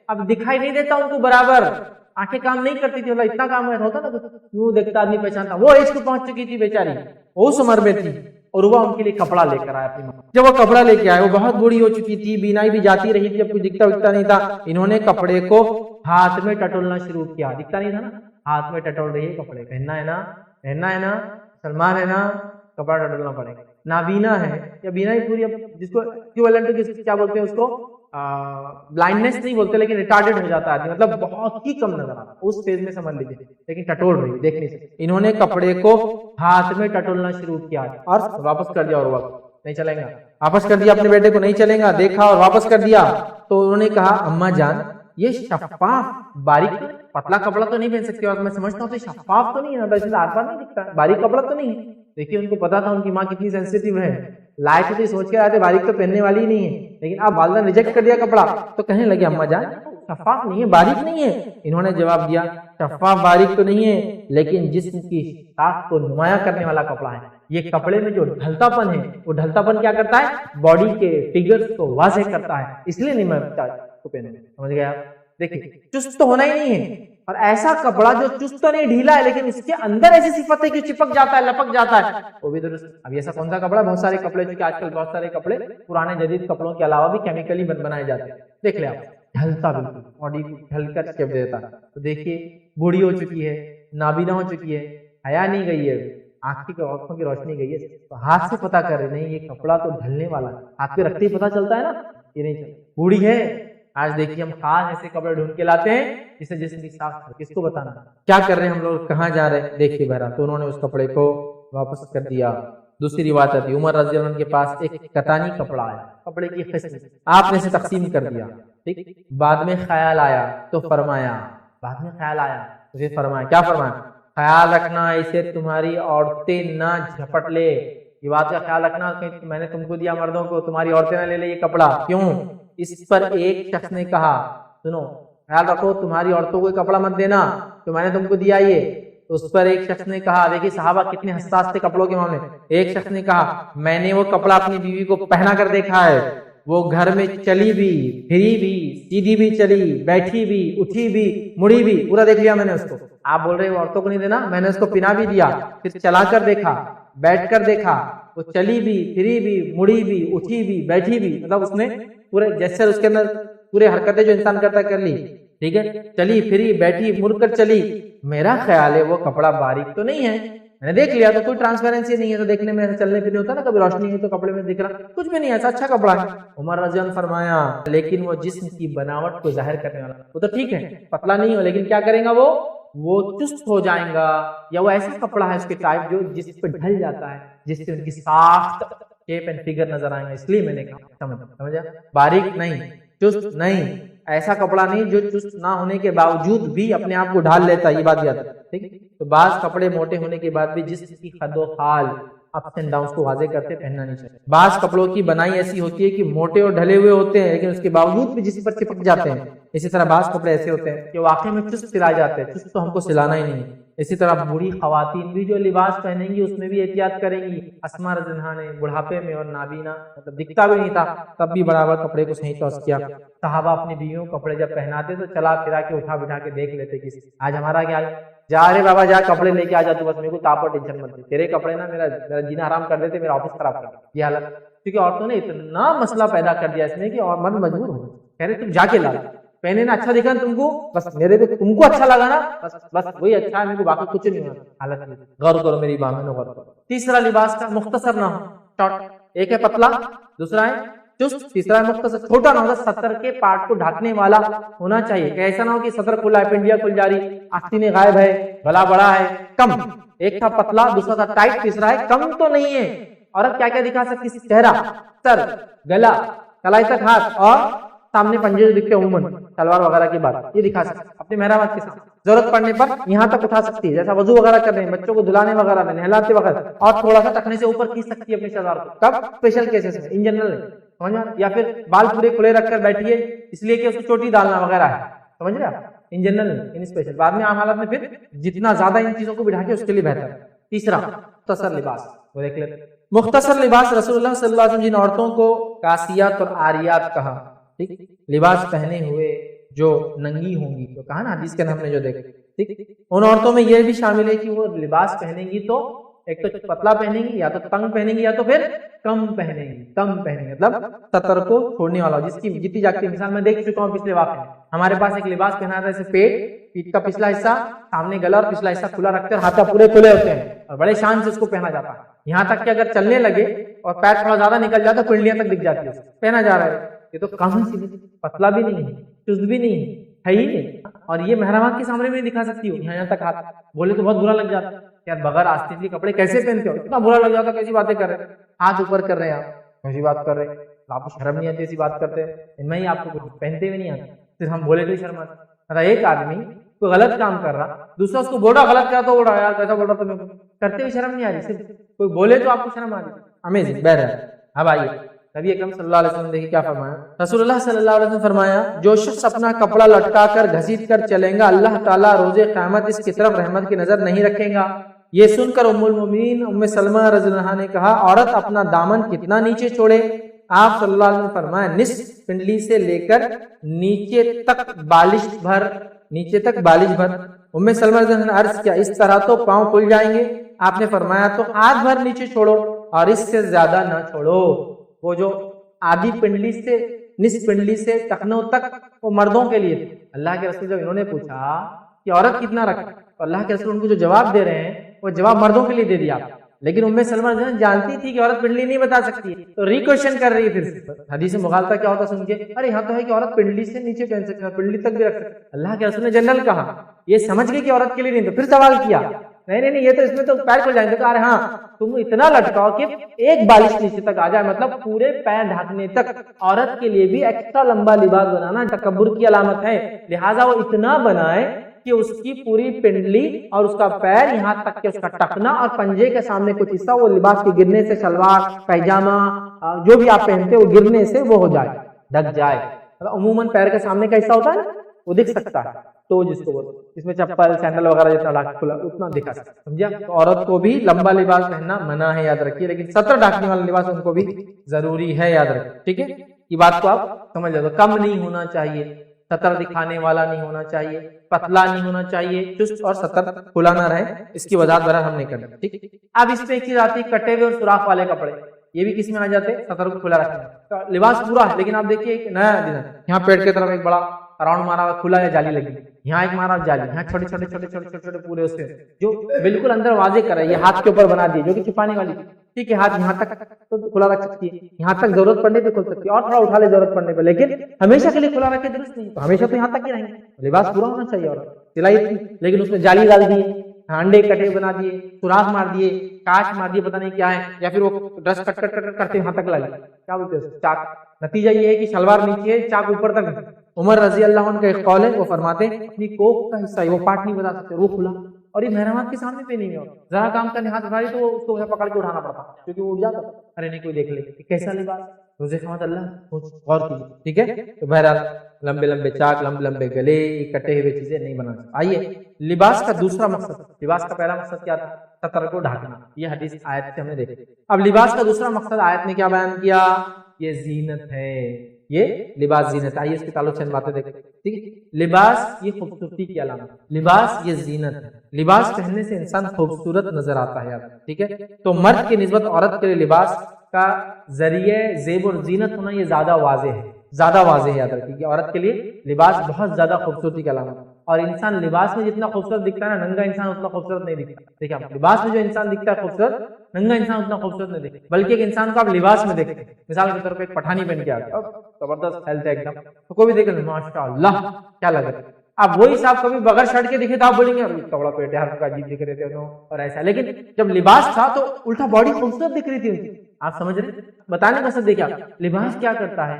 اب دکھائی نہیں دیتا ان کو برابر، آنکھیں کام نہیں کرتی تھی، اتنا کام ہوتا نا یوں دیکھتا آدمی پہچانتا، وہ ایج کو پہنچ چکی تھی بیچاری، اس عمر میں تھی، اور وہ ان کے لیے کپڑا لے کر آیا اپنی ماں، جب وہ کپڑا لے کے آئے، وہ بہت بوڑھی ہو چکی تھی، بینائی بھی جاتی رہی تھی، جب کچھ دکھتا وکتا نہیں تھا، انہوں نے کپڑے کو ہاتھ میں ٹٹولنا شروع کیا، دکھتا نہیں تھا نا، ہاتھ میں ٹٹول رہی ہے، کپڑے پہننا ہے نا، سلمان ہے نا، کپڑا ٹٹولنا پڑے گا، نابینا ہے یا بینائی پوری، جس کو کیا بولتے ہیں اس کو، بلائنڈنس نہیں بولتے لیکن ریٹارڈڈ ہو جاتا ہے، مطلب بہت ہی کم نظر آتا، اس فیز میں سمجھ لیجیے، لیکن ٹٹول رہی، دیکھ نہیں سکتے، انہوں نے کپڑے کو ہاتھ میں ٹٹولنا شروع کیا اور واپس کر دیا، اور وقت نہیں چلیں گا، واپس کر دیا اپنے بیٹے کو، نہیں چلیں گا، دیکھا اور واپس کر دیا، تو انہوں نے کہا اماں جان یہ شفاف باریک پتلا کپڑا تو نہیں پہن سکتے، اور میں سمجھتا ہوں تو شفاف تو نہیں ہے، ویسے آر پار نہیں دکھتا، باریک کپڑا تو نہیں ہے، دیکھیے ان کو پتا تھا ان کی ماں کتنی سینسیٹیو ہے، لائٹ تو سوچ کے آتے باریک تو پہننے والی ہی نہیں ہے، لیکن اب والدہ نے ریجیکٹ کر دیا کپڑا، تو کہنے لگے اماں جان شفاف نہیں ہے، باریک نہیں ہے، انہوں نے جواب دیا شفاف باریک تو نہیں ہے، لیکن جسم کی طاقت کو نمایاں کرنے والا کپڑا ہے، یہ کپڑے میں جو ڈھلتا پن ہے، وہ ڈھلتا پن کیا کرتا ہے، باڈی کے فگرز کو واضح کرتا ہے، اس لیے نہیں میں کو پہنوں، سمجھ گیا، دیکھیں چست تو ہونا ہی نہیں ہے، اور ایسا کپڑا جو چست تو نہیں ڈھیلا ہے لیکن اس کے اندر ایسی صفت ہے کہ چپک جاتا ہے، لپک جاتا ہے، وہ بھی درست۔ اب ایسا کون سا کپڑا، بہت سارے کپڑے، چونکہ آج کل بہت سارے کپڑے پرانے جدید کپڑوں کے علاوہ بھی کیمیکلی بنائے جاتے ہیں، دیکھ لیں آپ، ڈھلتا بالکل باڈی کو ڈھل کر شیپ دیتا ہے، تو دیکھیے بوڑھی ہو چکی ہے، نابینا ہو چکی ہے، حیا نہیں گئی ہے، آنکھوں کی روشنی گئی ہے، تو ہاتھ سے پتا کر رہے نہیں یہ کپڑا تو ڈھلنے والا ہے، ہاتھ پہ رکھتے ہی پتا چلتا ہے نا، یہ نہیں چلتا، بوڑھی ہے۔ آج دیکھیے ہم خاص ایسے کپڑے ڈھونڈ کے لاتے ہیں جسے جسم کی صاف، کس کو بتانا کیا کر رہے ہیں ہم لوگ، کہاں جا رہے ہیں، دیکھیے بہرحال، تو انہوں نے اس کپڑے کو واپس کر دیا۔ دوسری روایت آتی ہے عمر رضی اللہ عنہ کے پاس ایک کتانی کپڑا آیا، کپڑے کی قسم آپ نے اسے تقسیم کر دیا، ٹھیک، بعد میں خیال آیا تو فرمایا، بعد میں خیال آیا تو فرمایا، کیا فرمایا، خیال رکھنا اسے تمہاری عورتیں نہ جھپٹ لے، یہ بات کا خیال رکھنا کہ میں نے تم کو دیا مردوں کو، تمہاری عورتیں نہ لے لے یہ کپڑا، کیوں؟ اس پر ایک شخص نے کہا، سنو خیال رکھو تمہاری عورتوں کو کپڑا مت دینا تو میں نے تم کو دیا یہ، اس پر ایک شخص نے کہا، دیکھیے صحابہ کتنے حساس تھے کپڑوں کے معاملے میں، ایک شخص نے کہا میں نے وہ کپڑا اپنی بیوی کو پہنا کر دیکھا ہے، وہ گھر میں چلی بھی، پھری بھی، سیدھی بھی چلی، بیٹھی بھی، اٹھی بھی، مڑی بھی، پورا دیکھ لیا میں نے اس کو۔ آپ بول رہے ہیں عورتوں کو نہیں دینا، میں نے اس کو پہنا بھی دیا، پھر چلا کر دیکھا، بیٹھ کر دیکھا، وہ چلی بھی، پھری بھی، مڑی بھی، اٹھی بھی، بیٹھی بھی، مطلب اس نے پورے جیسے اس کے اندر پورے حرکتیں جو انسان کرتا کر لی، ٹھیک ہے، چلی پھری بیٹھی مڑ کر چلی۔ میرا خیال ہے وہ کپڑا باریک تو نہیں ہے، میں نے دیکھ لیا تو کوئی ٹرانسپیرنسی نہیں ہے، تو دیکھنے میں چلنے پھرنے ہوتا نا، کبھی روشنی ہے تو کپڑے میں دکھ رہا، کچھ بھی نہیں ایسا، اچھا کپڑا ہے۔ عمر رضی اللہ عنہ فرمایا لیکن وہ جسم کی بناوٹ کو ظاہر کرنے والا، وہ تو ٹھیک ہے پتلا نہیں ہو، لیکن کیا کریں گا وہ چست ہو جائیں گا، یا وہ ایسا کپڑا ہے اس کے ٹائپ جو جس پہ ڈھل جاتا ہے، جس سے ان کی ساخت شیپ اینڈ فگر نظر آئیں گے، اس لیے میں نے کہا سمجھا، باریک نہیں، چست نہیں، ایسا کپڑا نہیں جو چست نہ ہونے کے باوجود بھی اپنے آپ کو ڈھال لیتا، یہ بات یاد ہے، ٹھیک۔ تو بعض کپڑے موٹے ہونے کے بعد بھی جسم کی خد و خال اپس اینڈ ڈاؤنس کو واضح کرتے پہننا نہیں چاہیے۔ بعض کپڑوں کی بنائی ایسی ہوتی ہے کہ موٹے اور ڈھلے ہوئے ہوتے ہیں لیکن اس کے باوجود بھی جسم پر چپک جاتے ہیں، اسی طرح بعض کپڑے ایسے ہوتے ہیں کہ واقعی میں چست سلائے جاتے ہیں، چست تو ہم کو سلانا ہی نہیں۔ اسی طرح بوڑھی خواتین بھی جو لباس پہنیں گی اس میں بھی احتیاط کریں گی۔ اسماء رضی اللہ عنہا نے بڑھاپے میں اور نابینا مطلب دکھتا بھی نہیں تھا تب بھی برابر کپڑے کو صحیح توس کیا۔ صحابہ اپنی بیویوں کو کپڑے جب پہناتے تو چلا پھرا کے اٹھا بٹھا کے دیکھ لیتے کسی، آج ہمارا کیا ہے، جا رے بابا جا کپڑے لے کے آ جا تو بس، میرے کو تاپ اور ٹینشن مت دے، تیرے کپڑے نا میرا جینا حرام کر دیتے، میرا آفس خراب کر دیتے، یہ حالت، کیونکہ عورتوں نے اتنا مسئلہ پیدا کر دیا اس میں کہ اور مرد مجبور ہو کہہ رہے تم جا کے لا، پہنے نا اچھا دکھا تم کو، بس میرے کو تم کو اچھا لگا نا، بس وہی اچھا ہے، میرے کو باقی کچھ نہیں ہونا، حالت میں غور کرو میری بات میں، غور کرو۔ تیسرا لباس کا مختصر نہ ہو، شارٹ، ایک ہے پتلا، دوسرا ہے چست، تیسرا ہے مختصر، چھوٹا نہ ہوگا، سطر کے پارٹ کو ڈھانپنے والا ہونا چاہیے، کہ ایسا نہ ہو کہ سطر کھلا ہے، پنڈیا کھل جا رہی، آستینیں غائب ہے، گلا بڑا ہے، کم، ایک تھا پتلا، دوسرا تھا ٹائٹ، تیسرا ہے کم تو نہیں ہے۔ عورت کیا کیا دکھا سکتی، چہرہ، سر، گلا، کلائی تک ہاتھ، اور سامنے پنجے جو دکھتے عموماً شلوار وغیرہ کی بات، یہ دکھا سکتے اپنے محرمات کے ساتھ، ضرورت پڑنے پر یہاں تک اٹھا سکتی ہے، جیسا وضو وغیرہ کر رہے ہیں، بچوں کو دھلانے وغیرہ میں، نہلاتے وغیرہ، اور تھوڑا سا ٹکنے سے اوپر کھینچ سکتی ہے اپنی شلوار کو، کب اسپیشل کیسز میں، ان جنرل نہیں، سمجھا، یا پھر بال پورے کھلے رکھ کر بیٹھیے اس لیے کہ اس کو چوٹی ڈالنا وغیرہ ہے، سمجھ رہے آپ، ان جنرل نہیں، ان اسپیشل، بعد میں عام حالت میں پھر جتنا زیادہ ان چیزوں کو بٹھا کے اس کے لیے بہتر ہے۔ تیسرا مختصر لباس، وہ دیکھ لیتے مختصر لباس، رسول اللہ صلی اللہ علیہ وسلم جن عورتوں کو کاسیات اور آریات کہا، ٹھیک، لباس پہنے ہوئے جو ننگی ہوں گی، تو کہا نا حدیث کے ہم نے جو دیکھا، ٹھیک، ان عورتوں میں یہ بھی شامل ہے کہ وہ لباس پہنیں گی تو ایک تو پتلا پہنیں گی، یا تو تنگ پہنیں گی، یا تو پھر کم پہنیں گی، کم پہنیں گی، مطلب سطر کو چھوڑنے والا، جس کی جتنی جاگتی مثال میں دیکھ چکا ہوں پچھلے واقعے میں، ہمارے پاس ایک لباس پہنا تھا، جیسے پیٹ کا پچھلا حصہ سامنے گلا اور پچھلا حصہ کھلا رکھ کر ہاتھ پورے کھلے ہوتے ہیں اور بڑے شان سے اس کو پہنا جاتا ہے، یہاں تک کہ اگر چلنے لگے اور پیر تھوڑا زیادہ نکل جاتا تو پنڈلیاں تک دکھ جاتی ہے، پہنا جا رہا ہے، یہ تو کم سی پتلا بھی نہیں ہے، چست بھی نہیں ہے ہی نہیں، اور یہ محرمات کے سامنے میں دکھا سکتی ہو، یہاں تک ہاتھ، بولے تو بہت برا لگ جاتا یار، بغیر آستین کے کپڑے کیسے پہنتے ہو، اتنا برا لگ جاتا، کیسی باتیں کر رہے ہیں، ہاتھ اوپر کر رہے ہیں آپ، کیسی بات کر رہے ہیں، آپ کو شرم نہیں آتی ایسی بات کرتے ہیں، میں ہی آپ کو کچھ پہنتے ہوئے نہیں آتا، پھر ہم بولے تو شرم آتا، ایک آدمی کوئی غلط کام کر رہا، دوسرا اس کو بولا غلط کیا تو بولا یار کیسا بول رہا تمہیں، کرتے ہوئے شرم نہیں آ رہی، صرف کوئی بولے تو آپ کو شرم آ رہی، امیزنگ، بہرحال اب آئیے نبی اکرم صلی اللہ علیہ وسلم دیکھیے کیا فرمایا، رسول اللہ صلی اللہ علیہ وسلم فرمایا جو شخص اپنا کپڑا لٹکا کر گھسیٹ کر چلیں گا اللہ تعالیٰ روز قیامت اس کی طرف رحمت کی نظر نہیں رکھیں گا۔ یہ سن کر ام المومنین ام سلمہ رضی اللہ عنہا نے کہا عورت اپنا دامن کتنا نیچے چھوڑے؟ آپ صلی اللہ علیہ وسلم فرمایا نصف پنڈلی سے لے کر نیچے تک بالش بھر، نیچے تک بالش بھر۔ ام سلمہ رضی اللہ عنہا نے عرض کیا اس طرح تو پاؤں کھل جائیں گے؟ آپ نے فرمایا تو ہاتھ بھر نیچے چھوڑو اور اس سے زیادہ نہ چھوڑو۔ وہ جو آدھی پنڈلی سے نصف پنڈلی سے ٹخنوں تک وہ مردوں کے لیے، اللہ کے رسول جب انہوں نے پوچھا کہ عورت کتنا رکھے تو اللہ کے رسول ان کو جو جواب دے رہے ہیں وہ جواب مردوں کے لیے دے دیا، لیکن ام سلمہ جانتی تھی کہ عورت پنڈلی نہیں بتا سکتی تو ریکویشن کر رہی ہے، پھر سے حدیث مغالطہ کیا ہوتا سن کے، ارے یہاں تو ہے کہ عورت پنڈلی سے نیچے پہن سکتی ہے، پنڈلی تک بھی رکھ سکتی، اللہ کے رسول نے جنرل کہا، یہ سمجھ گئی کہ عورت کے لیے نہیں، تو پھر سوال کیا نہیں یہ تو اس میں تو پیر کھل جائیں گے، تو ارے ہاں تم اتنا لٹکاؤ کہ ایک بالش نیچے تک آ جائے، مطلب پورے پیر ڈھانکنے تک۔ عورت کے لیے بھی ایکسٹرا لمبا لباس بنانا تکبر کی علامت ہے، لہٰذا وہ اتنا بنائے کہ اس کی پوری پنڈلی اور اس کا پیر یہاں تک کہ اس کا ٹخنا اور پنجے کے سامنے کچھ حصہ وہ لباس کے گرنے سے، شلوار پیجامہ جو بھی آپ پہنتے وہ گرنے سے وہ ہو جائے، ڈھک جائے۔ عموماً پیر کے سامنے کا حصہ ہوتا ہے نا، وہ دکھ سکتا ہے تو جس کو اس میں چپل سینڈل وغیرہ جتنا ڈھاک کھلا اتنا دکھا سکتا ہے، سمجھا؟ تو عورت کو بھی لمبا لباس پہننا منع ہے، یاد رکھیے، لیکن سطر ڈھانکنے والا لباس ان کو بھی ضروری ہے، یاد رکھیے، ٹھیک ہے؟ یہ بات کو آپ سمجھ جاؤ، کم نہیں ہونا چاہیے، سطر دکھانے والا نہیں ہونا چاہیے، پتلا نہیں ہونا چاہیے، چست اور سطر کھلا نہ رہے، اس کی وضاحت برابر ہم نہیں کرنا، ٹھیک ہے؟ اب اس پہ ایک چیز آتی ہے کٹے ہوئے اور سوراخ والے کپڑے، یہ بھی کس میں آ جاتے ہیں؟ سطر کو کھلا رکھنا، لباس پورا ہے لیکن آپ دیکھیے ایک نیا ڈیزائن، یہاں پیٹ کی طرف ایک بڑا راؤنڈ مارا ہوا کھلا ہے، جالی لگی، یہاں ایک مارا جالی، یہاں چھوٹے چھوٹے چھوٹے چھوٹے چھوٹے چھوٹے پورے اس سے جو بالکل اندر واضح کر رہا ہے، یہ ہاتھ کے اوپر بنا دیے جو کہ چھپانے والی، ٹھیک ہے؟ ہاتھ یہاں تک تو کھلا رکھ سکتی ہے، یہاں تک ضرورت پڑنے پہ کھول سکتی ہے اور تھوڑا اٹھا لے ضرورت پڑنے پہ، لیکن ہمیشہ کے لیے کھلا رکھے درست نہیں، تو ہمیشہ تو یہاں تک ہی رہیں گے، لباس پورا ہونا چاہیے اور سلائی تھی لیکن اس میں جالی ڈال دی، انڈے کٹے بنا دیے، سوراخ مار دیے، کاٹ مار دیے، پتہ نہیں کیا ہے، یا پھر وہ ڈریس کٹ کٹ کٹ کرتے یہاں تک لا لی، کیا بولتے ہیں چاک، نتیجہ یہ ہے کہ شلوار نیچے ہے، چاک اوپر تک ہے۔ عمر رضی اللہ عنہ کا ایک قول ہے، وہ فرماتے ہیں اپنی کوکھ کا حصہ ہے وہ پارٹ نہیں بتا سکتے، وہ کھلا، اور یہ محرمات کے سامنے پہ نہیں ہے، ذرا کام کرنے ہاتھ اٹھا لی تو اس کو پکڑ کے اٹھانا پڑتا کیونکہ وہ اٹھ جاتا، ارے نہیں کوئی دیکھ لے کیسا لباس، روزے خامت اللہ غور کیجیے، ٹھیک ہے؟ تو بہرحال لمبے لمبے چاک، لمبے لمبے گلے، کٹے ہوئے چیزیں نہیں بنانا۔ آئیے لباس کا دوسرا مقصد، لباس کا پہلا مقصد کیا تھا؟ سطر کو ڈھانکنا، یہ حدیث آیت سے ہم نے دیکھا۔ اب لباس کا دوسرا مقصد آیت نے کیا بیان کیا؟ یہ زینت ہے، یہ لباس زینت ہے۔ آئیے اس کے تعلق چند باتیں دیکھیں، ٹھیک ہے؟ لباس یہ خوبصورتی کی علامت، لباس یہ زینت ہے، لباس پہننے سے انسان خوبصورت نظر آتا ہے، ٹھیک ہے؟ تو مرد کی نسبت عورت کے لیے لباس کا ذریعہ زیب اور زینت ہونا یہ زیادہ واضح ہے، زیادہ واضح ہے، یاد رکھیے کہ عورت کے لیے لباس بہت زیادہ خوبصورتی کی علامت ہے، اور انسان لباس میں جتنا خوبصورت دکھتا ہے نا، ننگا انسان اتنا خوبصورت نہیں دکھتا۔ دیکھیں آپ لباس میں جو انسان دکھتا ہے خوبصورت، ننگا انسان اتنا خوبصورت نہیں دکھتا، بلکہ ایک انسان کو آپ لباس میں دیکھتے ہیں، مثال کے طور پہ ایک پٹھانی پہن کے آتے ہیں، زبردست ہیلتھ ہے ایک دم، تو کوئی بھی دیکھ لیں ماشاء اللہ کیا لگ رہا ہے۔ اب وہی صاحب کبھی بغیر شرٹ کے دکھے تو آپ بولیں گے اتنا بڑا پیٹ ہے، ہر عجیب دکھ رہے تھے اور ایسا، لیکن جب لباس تھا تو الٹا باڈی خوبصورت دکھ رہی تھی ان کی۔ آپ سمجھ رہے ہیں؟ بتانے کا مقصد دیکھیں آپ لباس کیا کرتا ہے،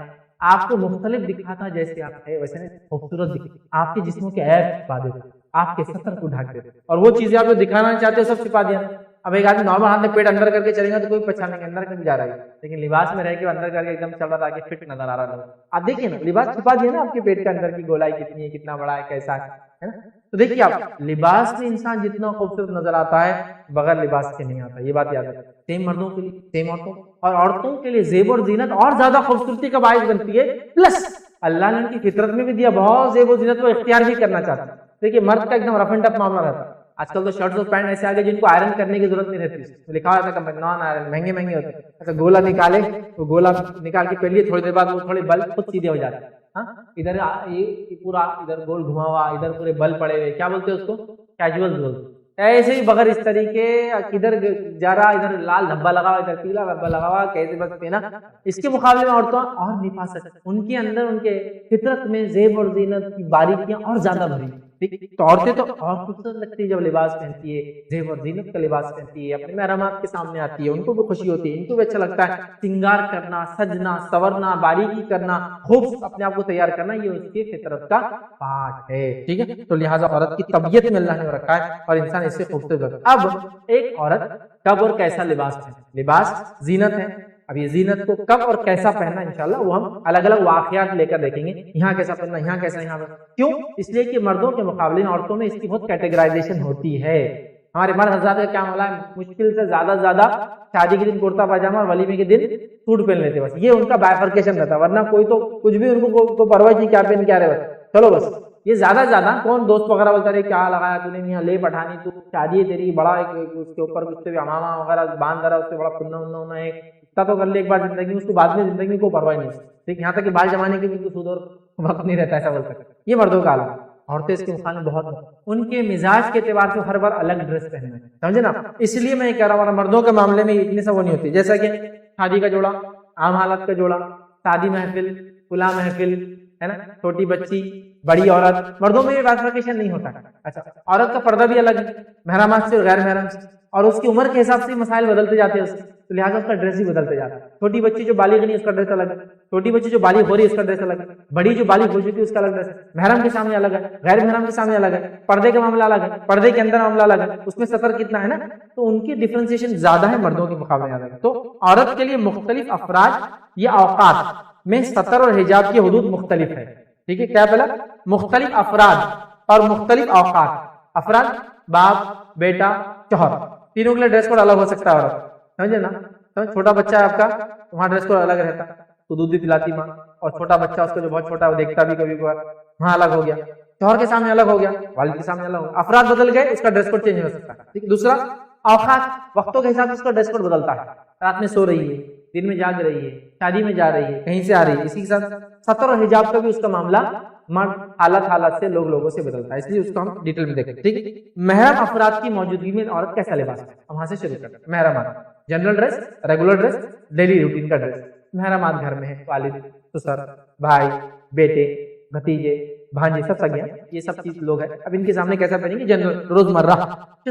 آپ کو مختلف دکھاتا، جیسے آپ ہے ویسے نہیں خوبصورت دکھے، آپ کے جسموں کے عیب چھپا دیتا، آپ کے سطر کو ڈھانک دیتا، اور وہ چیزیں آپ جو دکھانا چاہتے ہو سب چھپا دیا۔ اب ایک آدمی نارمل ہاتھ میں پیٹ اندر کر کے چلے گا تو کوئی پہچان نہیں اندر کہیں جا رہا ہے، لیکن لباس میں رہ کے اندر کر کے ایک دم چل رہا تھا کہ فٹ نظر آ رہا تھا۔ آپ دیکھیے نا لباس چھپا دیا نا آپ کے پیٹ کے اندر کی گولائی کتنی ہے، کتنا بڑا ہے، کیسا ہے نا؟ تو دیکھیے آپ لباس میں انسان جتنا خوبصورت نظر آتا ہے بغیر لباس کے نہیں آتا، یہ بات یاد رکھیں۔ سیم مردوں کے لیے، سیم عورتوں، اور عورتوں کے لیے زیب اور زینت اور زیادہ خوبصورتی کا باعث بنتی ہے، پلس اللہ نے ان کی فطرت میں بھی دیا بہت زیب و زینت کو اختیار بھی کرنا چاہتا ہے۔ دیکھیے مرد کا ایک دم رف اینڈ ٹف معاملہ رہتا ہے، آج کل تو شرٹس اور پینٹ ایسے آگے جن کو آئرن کرنے کی ضرورت نہیں رہتی، لکھا ہوتا ہے کہ نان آئرن، مہنگے مہنگے ہوتے ہیں، اچھا گولا نکالے تو گولا نکال کے پہلے تھوڑی دیر بعد وہ تھوڑے بل خود سیدھے ہو جاتے ہیں، ہاں ادھر یہ پورا ادھر گول گھما ہوا، ادھر پورے بل پڑے ہوئے، کیا بولتے ہیں اس کو؟ کیجول بولتے۔ ایسے ہی بغیر اس طریقے ادھر جا رہا، ادھر لال دھبا لگا ہوا، ادھر پیلا دھبا لگا ہوا، کیسے بس پینا۔ اس کے مقابلے میں عورتوں اور نفاست، ان کے اندر ان کے فطرت میں زیب اور زینت کی باریکیاں اور زیادہ بھری، تو عورتیں تو اور خوبصورت لگتی ہے جب لباس پہنتی ہے، زیب اور زینت کا لباس پہنتی ہے، اپنے محرمات کے سامنے آتی ہے، ان کو بھی خوشی ہوتی ہے، ان کو بھی اچھا لگتا ہے۔ سنگار کرنا، سجنا، سورنا، باریکی کرنا، خوب اپنے آپ کو تیار کرنا، یہ اس کی فطرت کا پارٹ ہے، ٹھیک ہے؟ تو لہٰذا عورت کی طبیعت میں اللہ نے رکھا ہے اور انسان اسے خوبصورت رکھا ہے۔ اب ایک عورت کب اور کیسا لباس پہنے، لباس زینت ہے، اب یہ زینت کو کب اور کیسا پہننا انشاءاللہ وہ ہم الگ الگ واقعات لے کر دیکھیں گے، یہاں کیسا پہننا، یہاں کیسا، یہاں کیوں؟ اس لیے کہ مردوں کے مقابلے میں عورتوں میں اس کی بہت کیٹیگرائزیشن ہوتی ہے۔ ہمارے مرد حضرات کا کیا معاملہ ہے، مشکل سے زیادہ شادی کے دن کرتا پاجامہ اور ولیمے کے دن سوٹ پہن لیتے، بس یہ ان کا بائفرکیشن رہتا، ورنہ کوئی تو کچھ بھی ان کو پرواہ نہیں کیا پہن کے آ رہے، چلو بس یہ زیادہ کون دوست وغیرہ بولتا رہے کیا لگایا تو نے یہاں لے پٹھانی، تو شادی ہے تیری، بڑا اس کے اوپر اس سے امامہ وغیرہ باندھ رہا، اس سے بڑا پننا اننا ہونا ہے، اتنا تو کر لے ایک بار زندگی میں، اس کو بعد میں زندگی میں کوئی پرواہ نہیں، ٹھیک، یہاں تک کہ بال جمانے کے بھی کوئی سود اور وقت نہیں رہتا، ایسا بول سکتا۔ یہ مردوں کا حال ہے، عورتیں اس کے مقابلے میں بہت، ان کے مزاج کے اعتبار سے ہر بار الگ ڈریس پہننا ہے، سمجھے نا؟ اس لیے میں کہہ رہا ہوں مردوں کے معاملے میں اتنی سب وہ نہیں ہوتی، جیسا کہ شادی کا جوڑا، عام حالت کا جوڑا، شادی محفل، کھلا محفل ہے نا، چھوٹی بچی، بڑی عورت، مردوں میں یہ بائفرکیشن نہیں ہوتا۔ اچھا عورت کا پردہ بھی الگ ہے، محرمات سے اور غیر محرم سے، اور اس کی عمر کے حساب سے مسائل بدلتے جاتے ہیں اس کے، تو لہٰذا اس کا ڈریس بھی بدلتے جاتا ہے۔ چھوٹی بچی جو بالغ نہیں اس کا ڈریس الگ ہے، چھوٹی بچی جو بالغ ہو رہی ہے اس کا ڈریس الگ ہے، بڑی جو بالغ ہو چکی ہے اس کا الگ ڈریس ہے، محرم کے سامنے الگ ہے، غیر محرم کے سامنے الگ ہے، پردے کا معاملہ الگ ہے، پردے کے اندر معاملہ الگ ہے، اس میں سطر کتنا ہے نا، تو ان کی ڈفرینسیشن زیادہ ہے مردوں کے مقابلے میں۔ تو عورت کے لیے مختلف افراد یا اوقات میں سطر اور حجاب کی حدود مختلف ہے، ٹھیک ہے، کیا پہلا مختلف افراد اور مختلف اوقات، افراد باپ بیٹا شوہر، تینوں کے لیے ڈریس کوڈ الگ ہو سکتا ہے، عورت سمجھے نا، چھوٹا بچہ ہے آپ کا وہاں ڈریس کوڈ الگ رہتا ہے، تو دودھ بھی پلاتی ماں، اور چھوٹا بچہ اس کا جو بہت چھوٹا ہے وہ دیکھتا بھی کبھی کبھار، وہاں الگ ہو گیا، شوہر کے سامنے الگ ہو گیا، والد کے سامنے الگ ہو گیا، افراد بدل گئے، اس کا ڈریس کوڈ چینج ہو سکتا ہے، ٹھیک ہے۔ دوسرا اوقات، وقتوں کے حساب سے اس کا ڈریس کوڈ بدلتا ہے، رات میں سو رہی ہے، دن میں جاگ رہی ہے، شادی میں جا رہی ہے، کہیں سے آ رہی ہے، اسی کے ساتھ ستر اور حجاب کا بھی اس کا معاملہ مرد حالت سے لوگوں سے بدلتا ہے، اس لیے اس کو ہم ڈیٹیل میں دیکھیں، ٹھیک ہے۔ محرم افراد کی موجودگی میں عورت کیسا لباس ہے، ہم وہاں سے شروع کرتے ہیں۔ محرمات، general dress, regular dress, daily routine کا ڈریس۔ محرمات گھر میں ہے، والد، سسر، بھائی، بیٹے، بھتیجے، بھانجے، سب سگیاں، یہ سب چیز لوگ ہیں، اب ان کے سامنے کیسا پہنیں گے، جنرل روزمرہ۔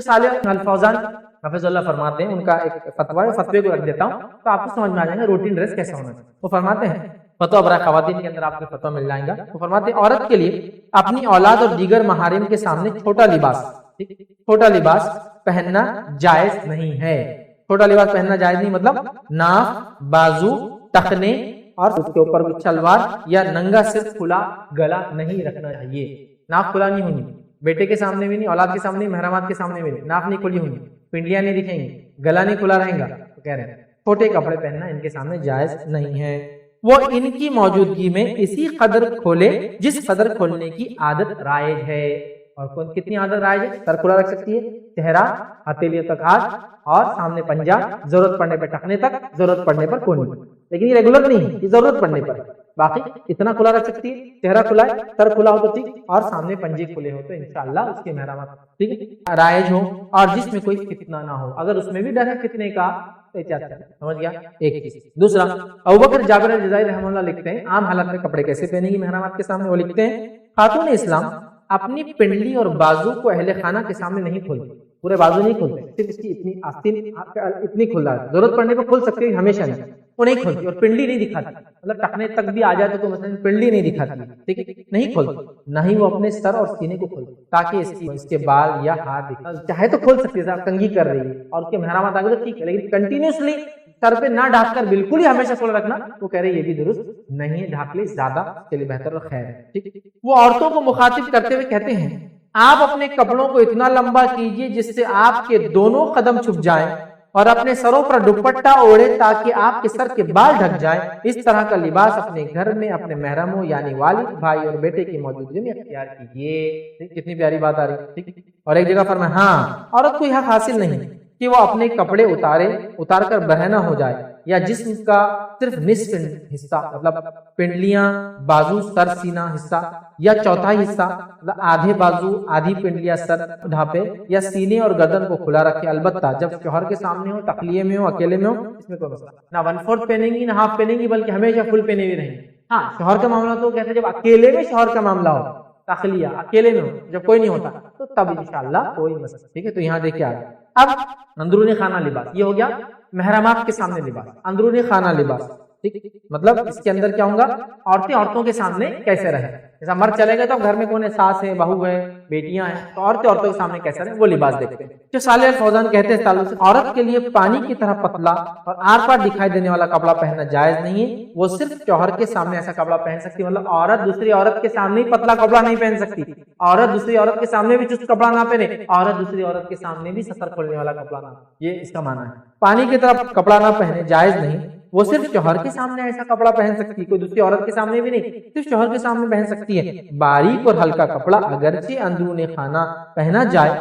صالح الفوزان حافظ اللہ فرماتے ہیں، ان کا ایک فتویٰ ہے، فتوے کو رکھ دیتا ہوں تو آپ کو سمجھ میں آ جائے گا روٹین ڈریس کیسا ہونا چاہیے۔ وہ فرماتے ہیں، فتویٰ برائے خواتین کے اندر آپ کو فتویٰ مل جائے گا، وہ فرماتے ہیں عورت کے لیے اپنی اولاد اور دیگر محارم کے سامنے چھوٹا لباس پہننا جائز نہیں ہے۔ چھوٹا لباس پہننا جائز نہیں مطلب ناف، بازو، ٹخنے اور اس کے اوپر شلوار یا ننگا صرف کھلا گلا نہیں رکھنا چاہیے۔ ناف کھلا نہیں ہونی، بیٹے کے سامنے بھی نہیں، اولاد کے سامنے، محرمات کے سامنے بھی نہیں، ناف نہیں کھلی ہونی، پنڈلیاں نہیں دکھیں گی، گلا نہیں کھلا رہے گا، تو کہہ رہے ہیں چھوٹے کپڑے پہننا ان کے سامنے جائز نہیں ہے۔ وہ ان کی موجودگی میں اسی قدر کھولے جس قدر کھولنے کی عادت رائج ہے۔ اور کتنی عادت رائج ہے؟ سر کھلا رکھ سکتی ہے، چہرہ ہتھیلیوں تک ہاتھ اور سامنے پنجہ، ضرورت پڑنے پر ٹخنے تک، ضرورت پڑنے پر کونی، لیکن یہ ریگولر نہیں ہے، یہ ضرورت پڑنے پر، باقی اتنا کھلا رکھ سکتی ہے، چہرہ کھلا ہے، سر کھلا ہو تو ٹھیک، اور سامنے پنجے کھلے ہو تو انشاءاللہ اس کے محرمات ٹھیک ہے رائج ہو، اور جس میں کوئی فتنہ نہ ہو، اگر اس میں بھی ڈر ہے فتنے کا تو سمجھ گیا ایک چیز۔ دوسرا، ابوبکر جابر الجزائری رحمہ اللہ لکھتے ہیں عام حالت میں کپڑے کیسے پہنے گی محرمات کے سامنے، وہ لکھتے ہیں خاتون اسلام اپنی پنڈلی اور بازو کو اہل خانہ کے سامنے نہیں کھولتی، پورے بازو نہیں کھولتے، صرف اس کی اتنی آستین اتنی کھل رہا ہے، ضرورت پڑنے پر کھول سکتے ہیں، ہمیشہ نہیں، وہ نہیں کھولتی، اور پنڈلی نہیں دکھاتی، مطلب ٹخنے تک بھی آ جاتے تو مثلا پنڈلی نہیں دکھاتی، ٹھیک ہے، نہیں کھولتی، نہ ہی وہ اپنے سر اور سینے کو کھولتی تاکہ اس کے بال یا ہاتھ دکھا، چاہے تو کھول سکتی ہے، کنگھی کر رہی ہے اور اس کے محرمات آگے تو ٹھیک ہے، لیکن کنٹینیوسلی سر پہ نہ ڈھانپ کر بالکل ہی ہمیشہ کھلا رکھنا، وہ کہہ رہے یہ بھی درست نہیں ہے، ڈھانپ لے زیادہ کے لیے بہتر اور خیر ہے، ٹھیک۔ وہ عورتوں کو مخاطب کرتے ہوئے کہتے ہیں آپ اپنے کپڑوں کو اتنا لمبا کیجئے جس سے آپ کے دونوں قدم چھپ جائیں، اور اپنے سروں پر دوپٹہ اوڑھے تاکہ آپ کے سر کے بال ڈھک جائیں، اس طرح کا لباس اپنے گھر میں اپنے محرموں یعنی والد، بھائی اور بیٹے کی موجودگی میں اختیار کیجئے۔ کتنی پیاری بات آ رہی ہے۔ اور ایک جگہ فرمایا ہاں عورت کو یہ حق حاصل نہیں کہ وہ اپنے کپڑے اتار کر برہنہ ہو جائے، یا جسم کا صرف نصف حصہ مطلب پنڈلیاں، بازو، سر، سینہ حصہ، یا چوتھائی حصہ مطلب آدھے بازو، آدھی پنڈلیاں سر ڈھانپے، یا سینے اور گردن کو کھلا رکھے، البتہ جب شوہر کے سامنے ہو، تخلیے میں ہو، اکیلے میں ہو، اس میں کوئی مسئلہ نہ 1/4 پہنیں گی نہ ہاف پہنیں گی، بلکہ ہمیشہ فل پہنے ہوئے رہیں گے۔ ہاں شوہر کا معاملہ تو کہتے ہیں جب اکیلے میں شوہر کا معاملہ ہو، تخلیہ اکیلے میں ہو، جب کوئی نہیں ہوتا تو تب انشاءاللہ کوئی مسئلہ، ٹھیک ہے۔ تو یہاں دیکھیں آگے، اب اندرونی خانہ لباس، یہ ہو گیا محرمات کے سامنے لباس، اندرونی خانہ لباس، ٹھیک، مطلب اس کے اندر کیا ہوں گا، عورتوں کے سامنے کیسے رہے، جیسا مرد چلے گئے تو گھر میں کون ہے، ساس ہے، بہو ہے، بیٹیاں ہیں، تو عورتوں کے سامنے کیسے رہے وہ لباس دیکھتے ہیں۔ جو صالح الفوزان کہتے ہیں تعلق سے عورت کے لیے پانی کی طرح پتلا اور آر پار دکھائی دینے والا کپڑا پہننا جائز نہیں ہے، وہ صرف شوہر کے سامنے ایسا کپڑا پہن سکتی، مطلب عورت دوسری عورت کے سامنے پتلا کپڑا نہیں پہن سکتی، عورت دوسری عورت کے سامنے بھی چست کپڑا نہ پہنے، عورت دوسری عورت کے سامنے بھی سطر کھولنے والا کپڑا نہ، یہ اس کا معنی ہے۔ پانی کی طرح کپڑا نہ پہنے جائز نہیں، وہ صرف شوہر کے سامنے ایسا کپڑا پہن سکتی، کوئی دوسری عورت کے سامنے بھی نہیں، صرف شوہر کے سامنے پہن سکتی ہے۔ باریک اور ہلکا کپڑا اگرچہ اندرون خانہ پہنا جائے،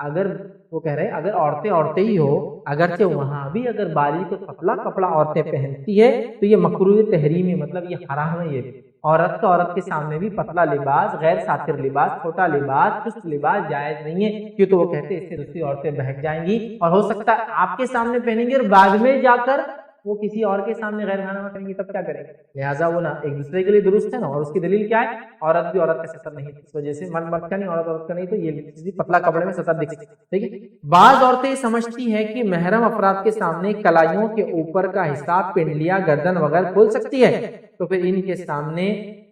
اگر وہ کہہ رہے اگر عورتیں ہی ہو، اگرچہ وہاں بھی اگر باریک اور پتلا کپڑا عورتیں پہنتی ہے تو یہ مکروہ تحریمی، مطلب یہ حرام ہے۔ یہ عورت کے سامنے بھی پتلا لباس، غیر ساتر لباس، چھوٹا لباس، چست لباس جائز نہیں ہے، کیوں تو وہ کہتے ہیں اس سے دوسری عورتیں بہک جائیں گی، اور ہو سکتا ہے آپ کے سامنے پہنیں گے اور بعد میں جا کر وہ کسی اور کے سامنے غیر خانہ کریں گی، تب کیا کریں گے؟ لہٰذا وہ نا ایک دوسرے کے لیے درست ہے نا، اور اس کی دلیل کیا ہے، عورت بھی عورت کا ستر نہیں، اس وجہ سے مرد کا نہیں، عورت کا نہیں، تو یہ پتلا کپڑے میں ستر دکھ سکتی ہے، ٹھیک ہے۔ بعض عورتیں سمجھتی ہیں کہ محرم افراد کے سامنے کلائیوں کے اوپر کا حصہ، پنڈلیاں، گردن وغیرہ کھول سکتی ہے، تو پھر ان کے سامنے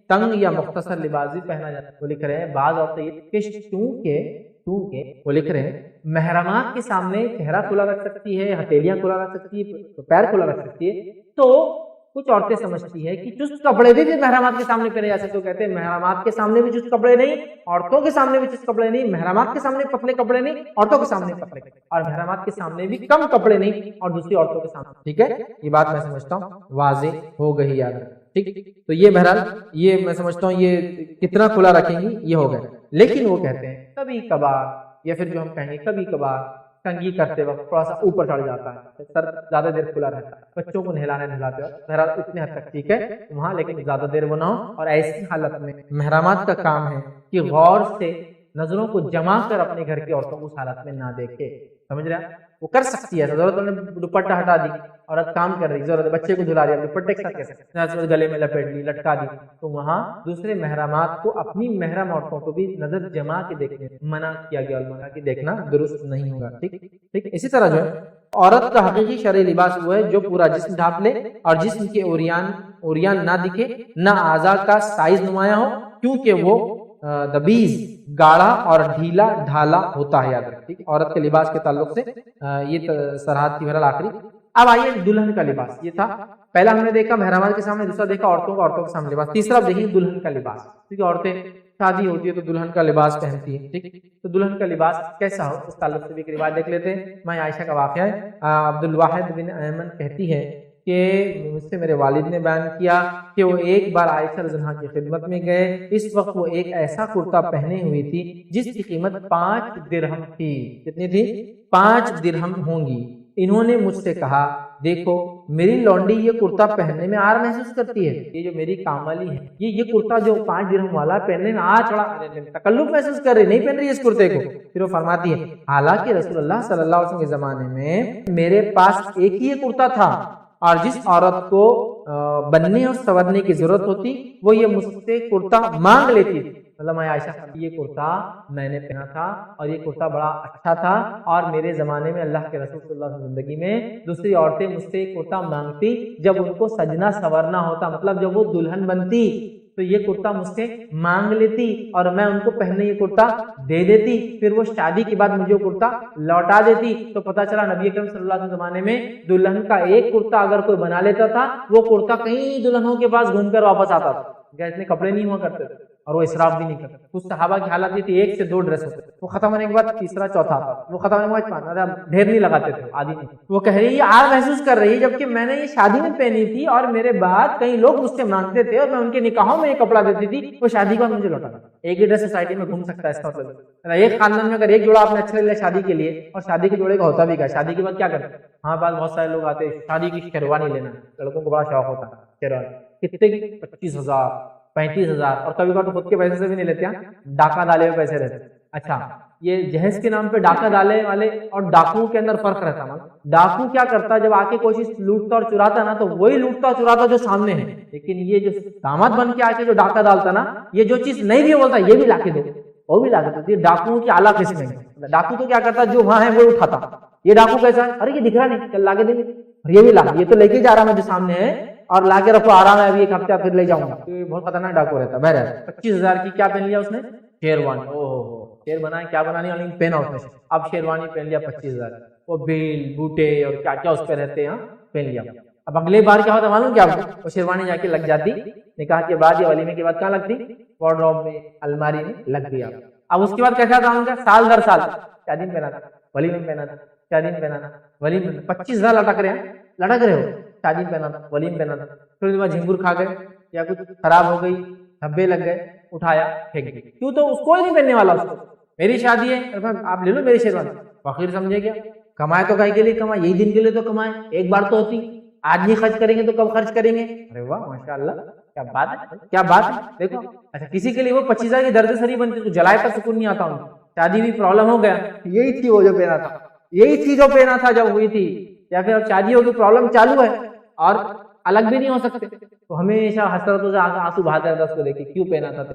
تنگ یا مختصر لباس بھی پہنا جاتا ہے۔ وہ لکھ رہے ہیں بعض عورتیں وہ لکھ رہے ہیں محرمات کے سامنے چہرہ کھلا رکھ سکتی ہے، ہتھیلیاں کھلا رکھ سکتی ہے، پیر کھلا رکھ سکتی ہے، تو کچھ عورتیں سمجھتی ہے کہ چست کپڑے بھی محرمات کے سامنے پہنے جا سکتے. تو کہتے ہیں محرمات کے سامنے بھی چست کپڑے نہیں, عورتوں کے سامنے بھی چست کپڑے نہیں, محرمات کے سامنے پتلے کپڑے نہیں, عورتوں کے سامنے پتلے, اور محرمات کے سامنے بھی کم کپڑے نہیں اور دوسری عورتوں کے سامنے. ٹھیک ہے, یہ بات میں سمجھتا ہوں واضح ہو گئی یاد. ٹھیک, تو یہ بہرحال یہ میں سمجھتا ہوں یہ کتنا کھلا رکھیں گی یہ ہو گیا. لیکن وہ کہتے ہیں کبھی کبھار, یا پھر جو ہم کہیں گے کبھی کبھار کنگھی کرتے وقت تھوڑا سا اوپر چڑھ جاتا ہے, سر زیادہ دیر کھلا رہتا ہے, بچوں کو نہلاتے وقت بہرحال اتنے حد تک ٹھیک ہے وہاں, لیکن زیادہ دیر وہ نہ ہو. اور ایسی حالت میں محرمات کا کام ہے کہ غور سے نظروں کو جما کر اپنے گھر کی عورتوں کو اس حالت میں نہ دیکھے. سمجھ رہے ہیں, وہ کر سکتی ہے, ضرورت نے دوپٹہ ہٹا دی, عورت کام کر رہی, ضرورت بچے کو دھلا دیا, دوپٹے کے ساتھ کیسے گلے میں لپیٹ لی, لٹکا دی, تو وہاں دوسرے محرمات کو اپنی محرم عورتوں کو بھی نظر جما کے دیکھنے منع کیا گیا, اور منع کے دیکھنا درست نہیں ہوگا. ٹھیک ٹھیک. اسی طرح جو ہے عورت کا حقیقی شرعی لباس وہ ہے جو پورا جسم ڈھانپ لے اور جسم کے اوریان نہ دکھے, نہ اعضاء کا سائز نمایاں ہو, کیونکہ وہ دبیز, گاڑھا اور ڈھیلا ڈھالا ہوتا ہے. یاد رکھیں عورت کے لباس کے تعلق سے یہ سرحد کی بہرحال آخری. اب آئیے دلہن کا لباس. یہ تھا پہلا ہم نے دیکھا محرمات کے سامنے, دوسرا دیکھا عورتوں کے سامنے لباس, تیسرا دیکھیں دلہن کا لباس. کیونکہ عورتیں شادی ہوتی ہے تو دلہن کا لباس پہنتی ہے. ٹھیک, تو دلہن کا لباس کیسا ہو اس تعلق سے بھی ایک روایت دیکھ لیتے ہیں. میں عائشہ کا واقعہ ہے, عبد الواحد بن ایمن کہتی ہے کہ مجھ سے میرے والد نے بیان کیا کہ وہ ایک بار عائشہ رضی اللہ عنہا کی خدمت میں گئے. اس وقت وہ ایک ایسا کرتا پہنے ہوئی تھی جس کی قیمت 5 درہم تھی. کتنی تھی؟ 5 درہم ہوں گی. انہوں نے مجھ سے کہا دیکھو میری لونڈی یہ کرتا پہننے میں آر محسوس کرتی ہے, یہ جو میری کام والی ہے یہ کرتا جو 5 درہم والا پہننے میں آر تھوڑا تکلف محسوس کر رہی, نہیں پہن رہی اس کرتے کو. پھر وہ فرماتی ہے حالانکہ رسول اللہ صلی اللہ علیہ وسلم کے زمانے میں میرے پاس ایک ہی یہ کرتا تھا, اور جس عورت کو بننے اور سنورنے کی ضرورت ہوتی وہ یہ مجھ سے کرتا مانگ لیتی تھی. مطلب میں عائشہ یہ کرتا میں نے پہنا تھا اور یہ کرتا بڑا اچھا تھا, اور میرے زمانے میں اللہ کے رسول صلی اللہ علیہ وسلم زندگی میں دوسری عورتیں مجھ سے کرتا مانگتی جب ان کو سجنا سنورنا ہوتا, مطلب جب وہ دلہن بنتی تو یہ کرتا مجھ سے مانگ لیتی اور میں ان کو پہننے یہ کرتا دے دیتی, پھر وہ شادی کے بعد مجھے وہ کرتا لوٹا دیتی. تو پتہ چلا نبی اکرم صلی اللہ علیہ وسلم زمانے میں دلہن کا ایک کرتا اگر کوئی بنا لیتا تھا وہ کرتا کئی دلہنوں کے پاس گھوم کر واپس آتا تھا. اتنے کپڑے نہیں ہوا کرتے تھے اور وہ اسراف بھی نہیں کرتے. کچھ صحابہ کی حالت یہ تھی 1 سے 2 ڈریس ہوتے, وہ ختم ہونے کے بعد تیسرا چوتھا آتا, وہ ختم ہونے کے بعد ڈھیر نہیں لگاتے تھے, آدھی نہیں. وہ کہہ رہی ہے آر محسوس کر رہی ہے جبکہ میں نے یہ شادی میں پہنی تھی اور میرے بعد کئی لوگ مجھ سے مانگتے تھے اور میں ان کے نکاحوں میں یہ کپڑا دیتی تھی, وہ شادی کا مجھے لوٹا. ایک ہی ڈریس سوسائٹی میں گھوم سکتا ہے, اس کا مطلب ایک خاندان میں اگر ایک جوڑا آپ نے اچھا لے شادی کے لیے, اور شادی کے جوڑے کا ہوتا بھی کیا, شادی کے بعد کیا کرتے ہیں, ہاں بعد بہت سارے لوگ آتے ہیں شادی کی شیروانی لینا, لڑکوں کو بڑا شوق ہوتا ہے شیروانی, کتنے کی 25,000 35,000, اور کبھی کبھی تو خود کے پیسے سے بھی نہیں لیتے, ڈاکہ ڈالے ہوئے پیسے رہتے. اچھا یہ جہیز کے نام پہ ڈاکہ ڈالے والے اور ڈاکوؤں کے اندر فرق رہتا ہے. ڈاکو کیا کرتا جب آ کے کوئی چیز لوٹتا اور چراتا نا تو وہی لوٹتا اور چراتا جو سامنے ہے, لیکن یہ جو داماد بن کے آ کے جو ڈاکہ ڈالتا نا یہ جو چیز نہیں بھی بولتا یہ بھی لا کے دو, وہ بھی لا کے دو. ڈاکوؤں کی اعلیٰ قسم ہے. ڈاکو تو کیا کرتا جو وہاں ہے وہ اٹھاتا, یہ ڈاکو کیسا ہے, ارے یہ دکھ رہا نہیں کل لا کے دیں گے, یہ بھی لا, یہ تو لے کے جا رہا میں جو سامنے ہے اور لا کے رکھو آرام ہے, ابھی ایک ہفتہ پھر لے جاؤں گا. یہ بہت خطرناک ڈاکو رہتا. بہرحال 25,000 کی کیا پہن لیا اس نے, شیروانی. اوہ شیر بنائے کیا بنانی والی پہنا اس نے, اب شیروانی پہن لیا 25,000, وہ بیل بوٹے اور کیا کیا اس پہ رہتے ہیں پہن لیا. اب اگلے بار کیا ہوتا معلوم کیا, وہ شیروانی جا کے لگ جاتی نکاح کے بعد یا ولیمے کے بعد کہاں لگتی, وارڈروب میں الماری میں لگ گیا. اب اس کے بعد کیسا تھا ان کا, سال در سال شادی میں پہنا تھا, ولیمے میں پہنا تھا, شادی میں پہنا تھا, ولیمے میں 25,000 لٹک رہے ہو, شادی میں پہنا تھا, ولیمے پہنا تھا, پھر اس کے بعد جھنگور کھا گئے یا کچھ خراب ہو گئی, دھبے لگ گئے, اٹھایا پھینک دی. کیوں, تو اس کو نہیں پہننے والا, اس کو میری شادی ہے آپ لے لو میری شیروانی. فقیر سمجھے کیا, کمائے تو کہیں کے لیے کمائے, یہی دن کے لیے تو کمائے, ایک بار تو ہوتی, آج نہیں خرچ کریں گے تو کب خرچ کریں گے. ارے واہ ماشاء اللہ کیا بات ہے, کیا بات ہے. دیکھو اچھا کسی کے لیے وہ 25,000 کی درد سری بنتی تو جلائے کا سکون نہیں آتا, ان شادی بھی پرابلم ہو گیا, یہی تھی وہ جو پہنا تھا, یہی تھی جو پہنا تھا جب ہوئی تھی, یا پھر اب شادی ہوگی پرابلم چالو ہے اور الگ بھی نہیں ہو سکتے, تو ہمیشہ حسرتوں سے آنسو بہاتے رہتا اس کو دیکھ کے, کیوں پہنا تھا.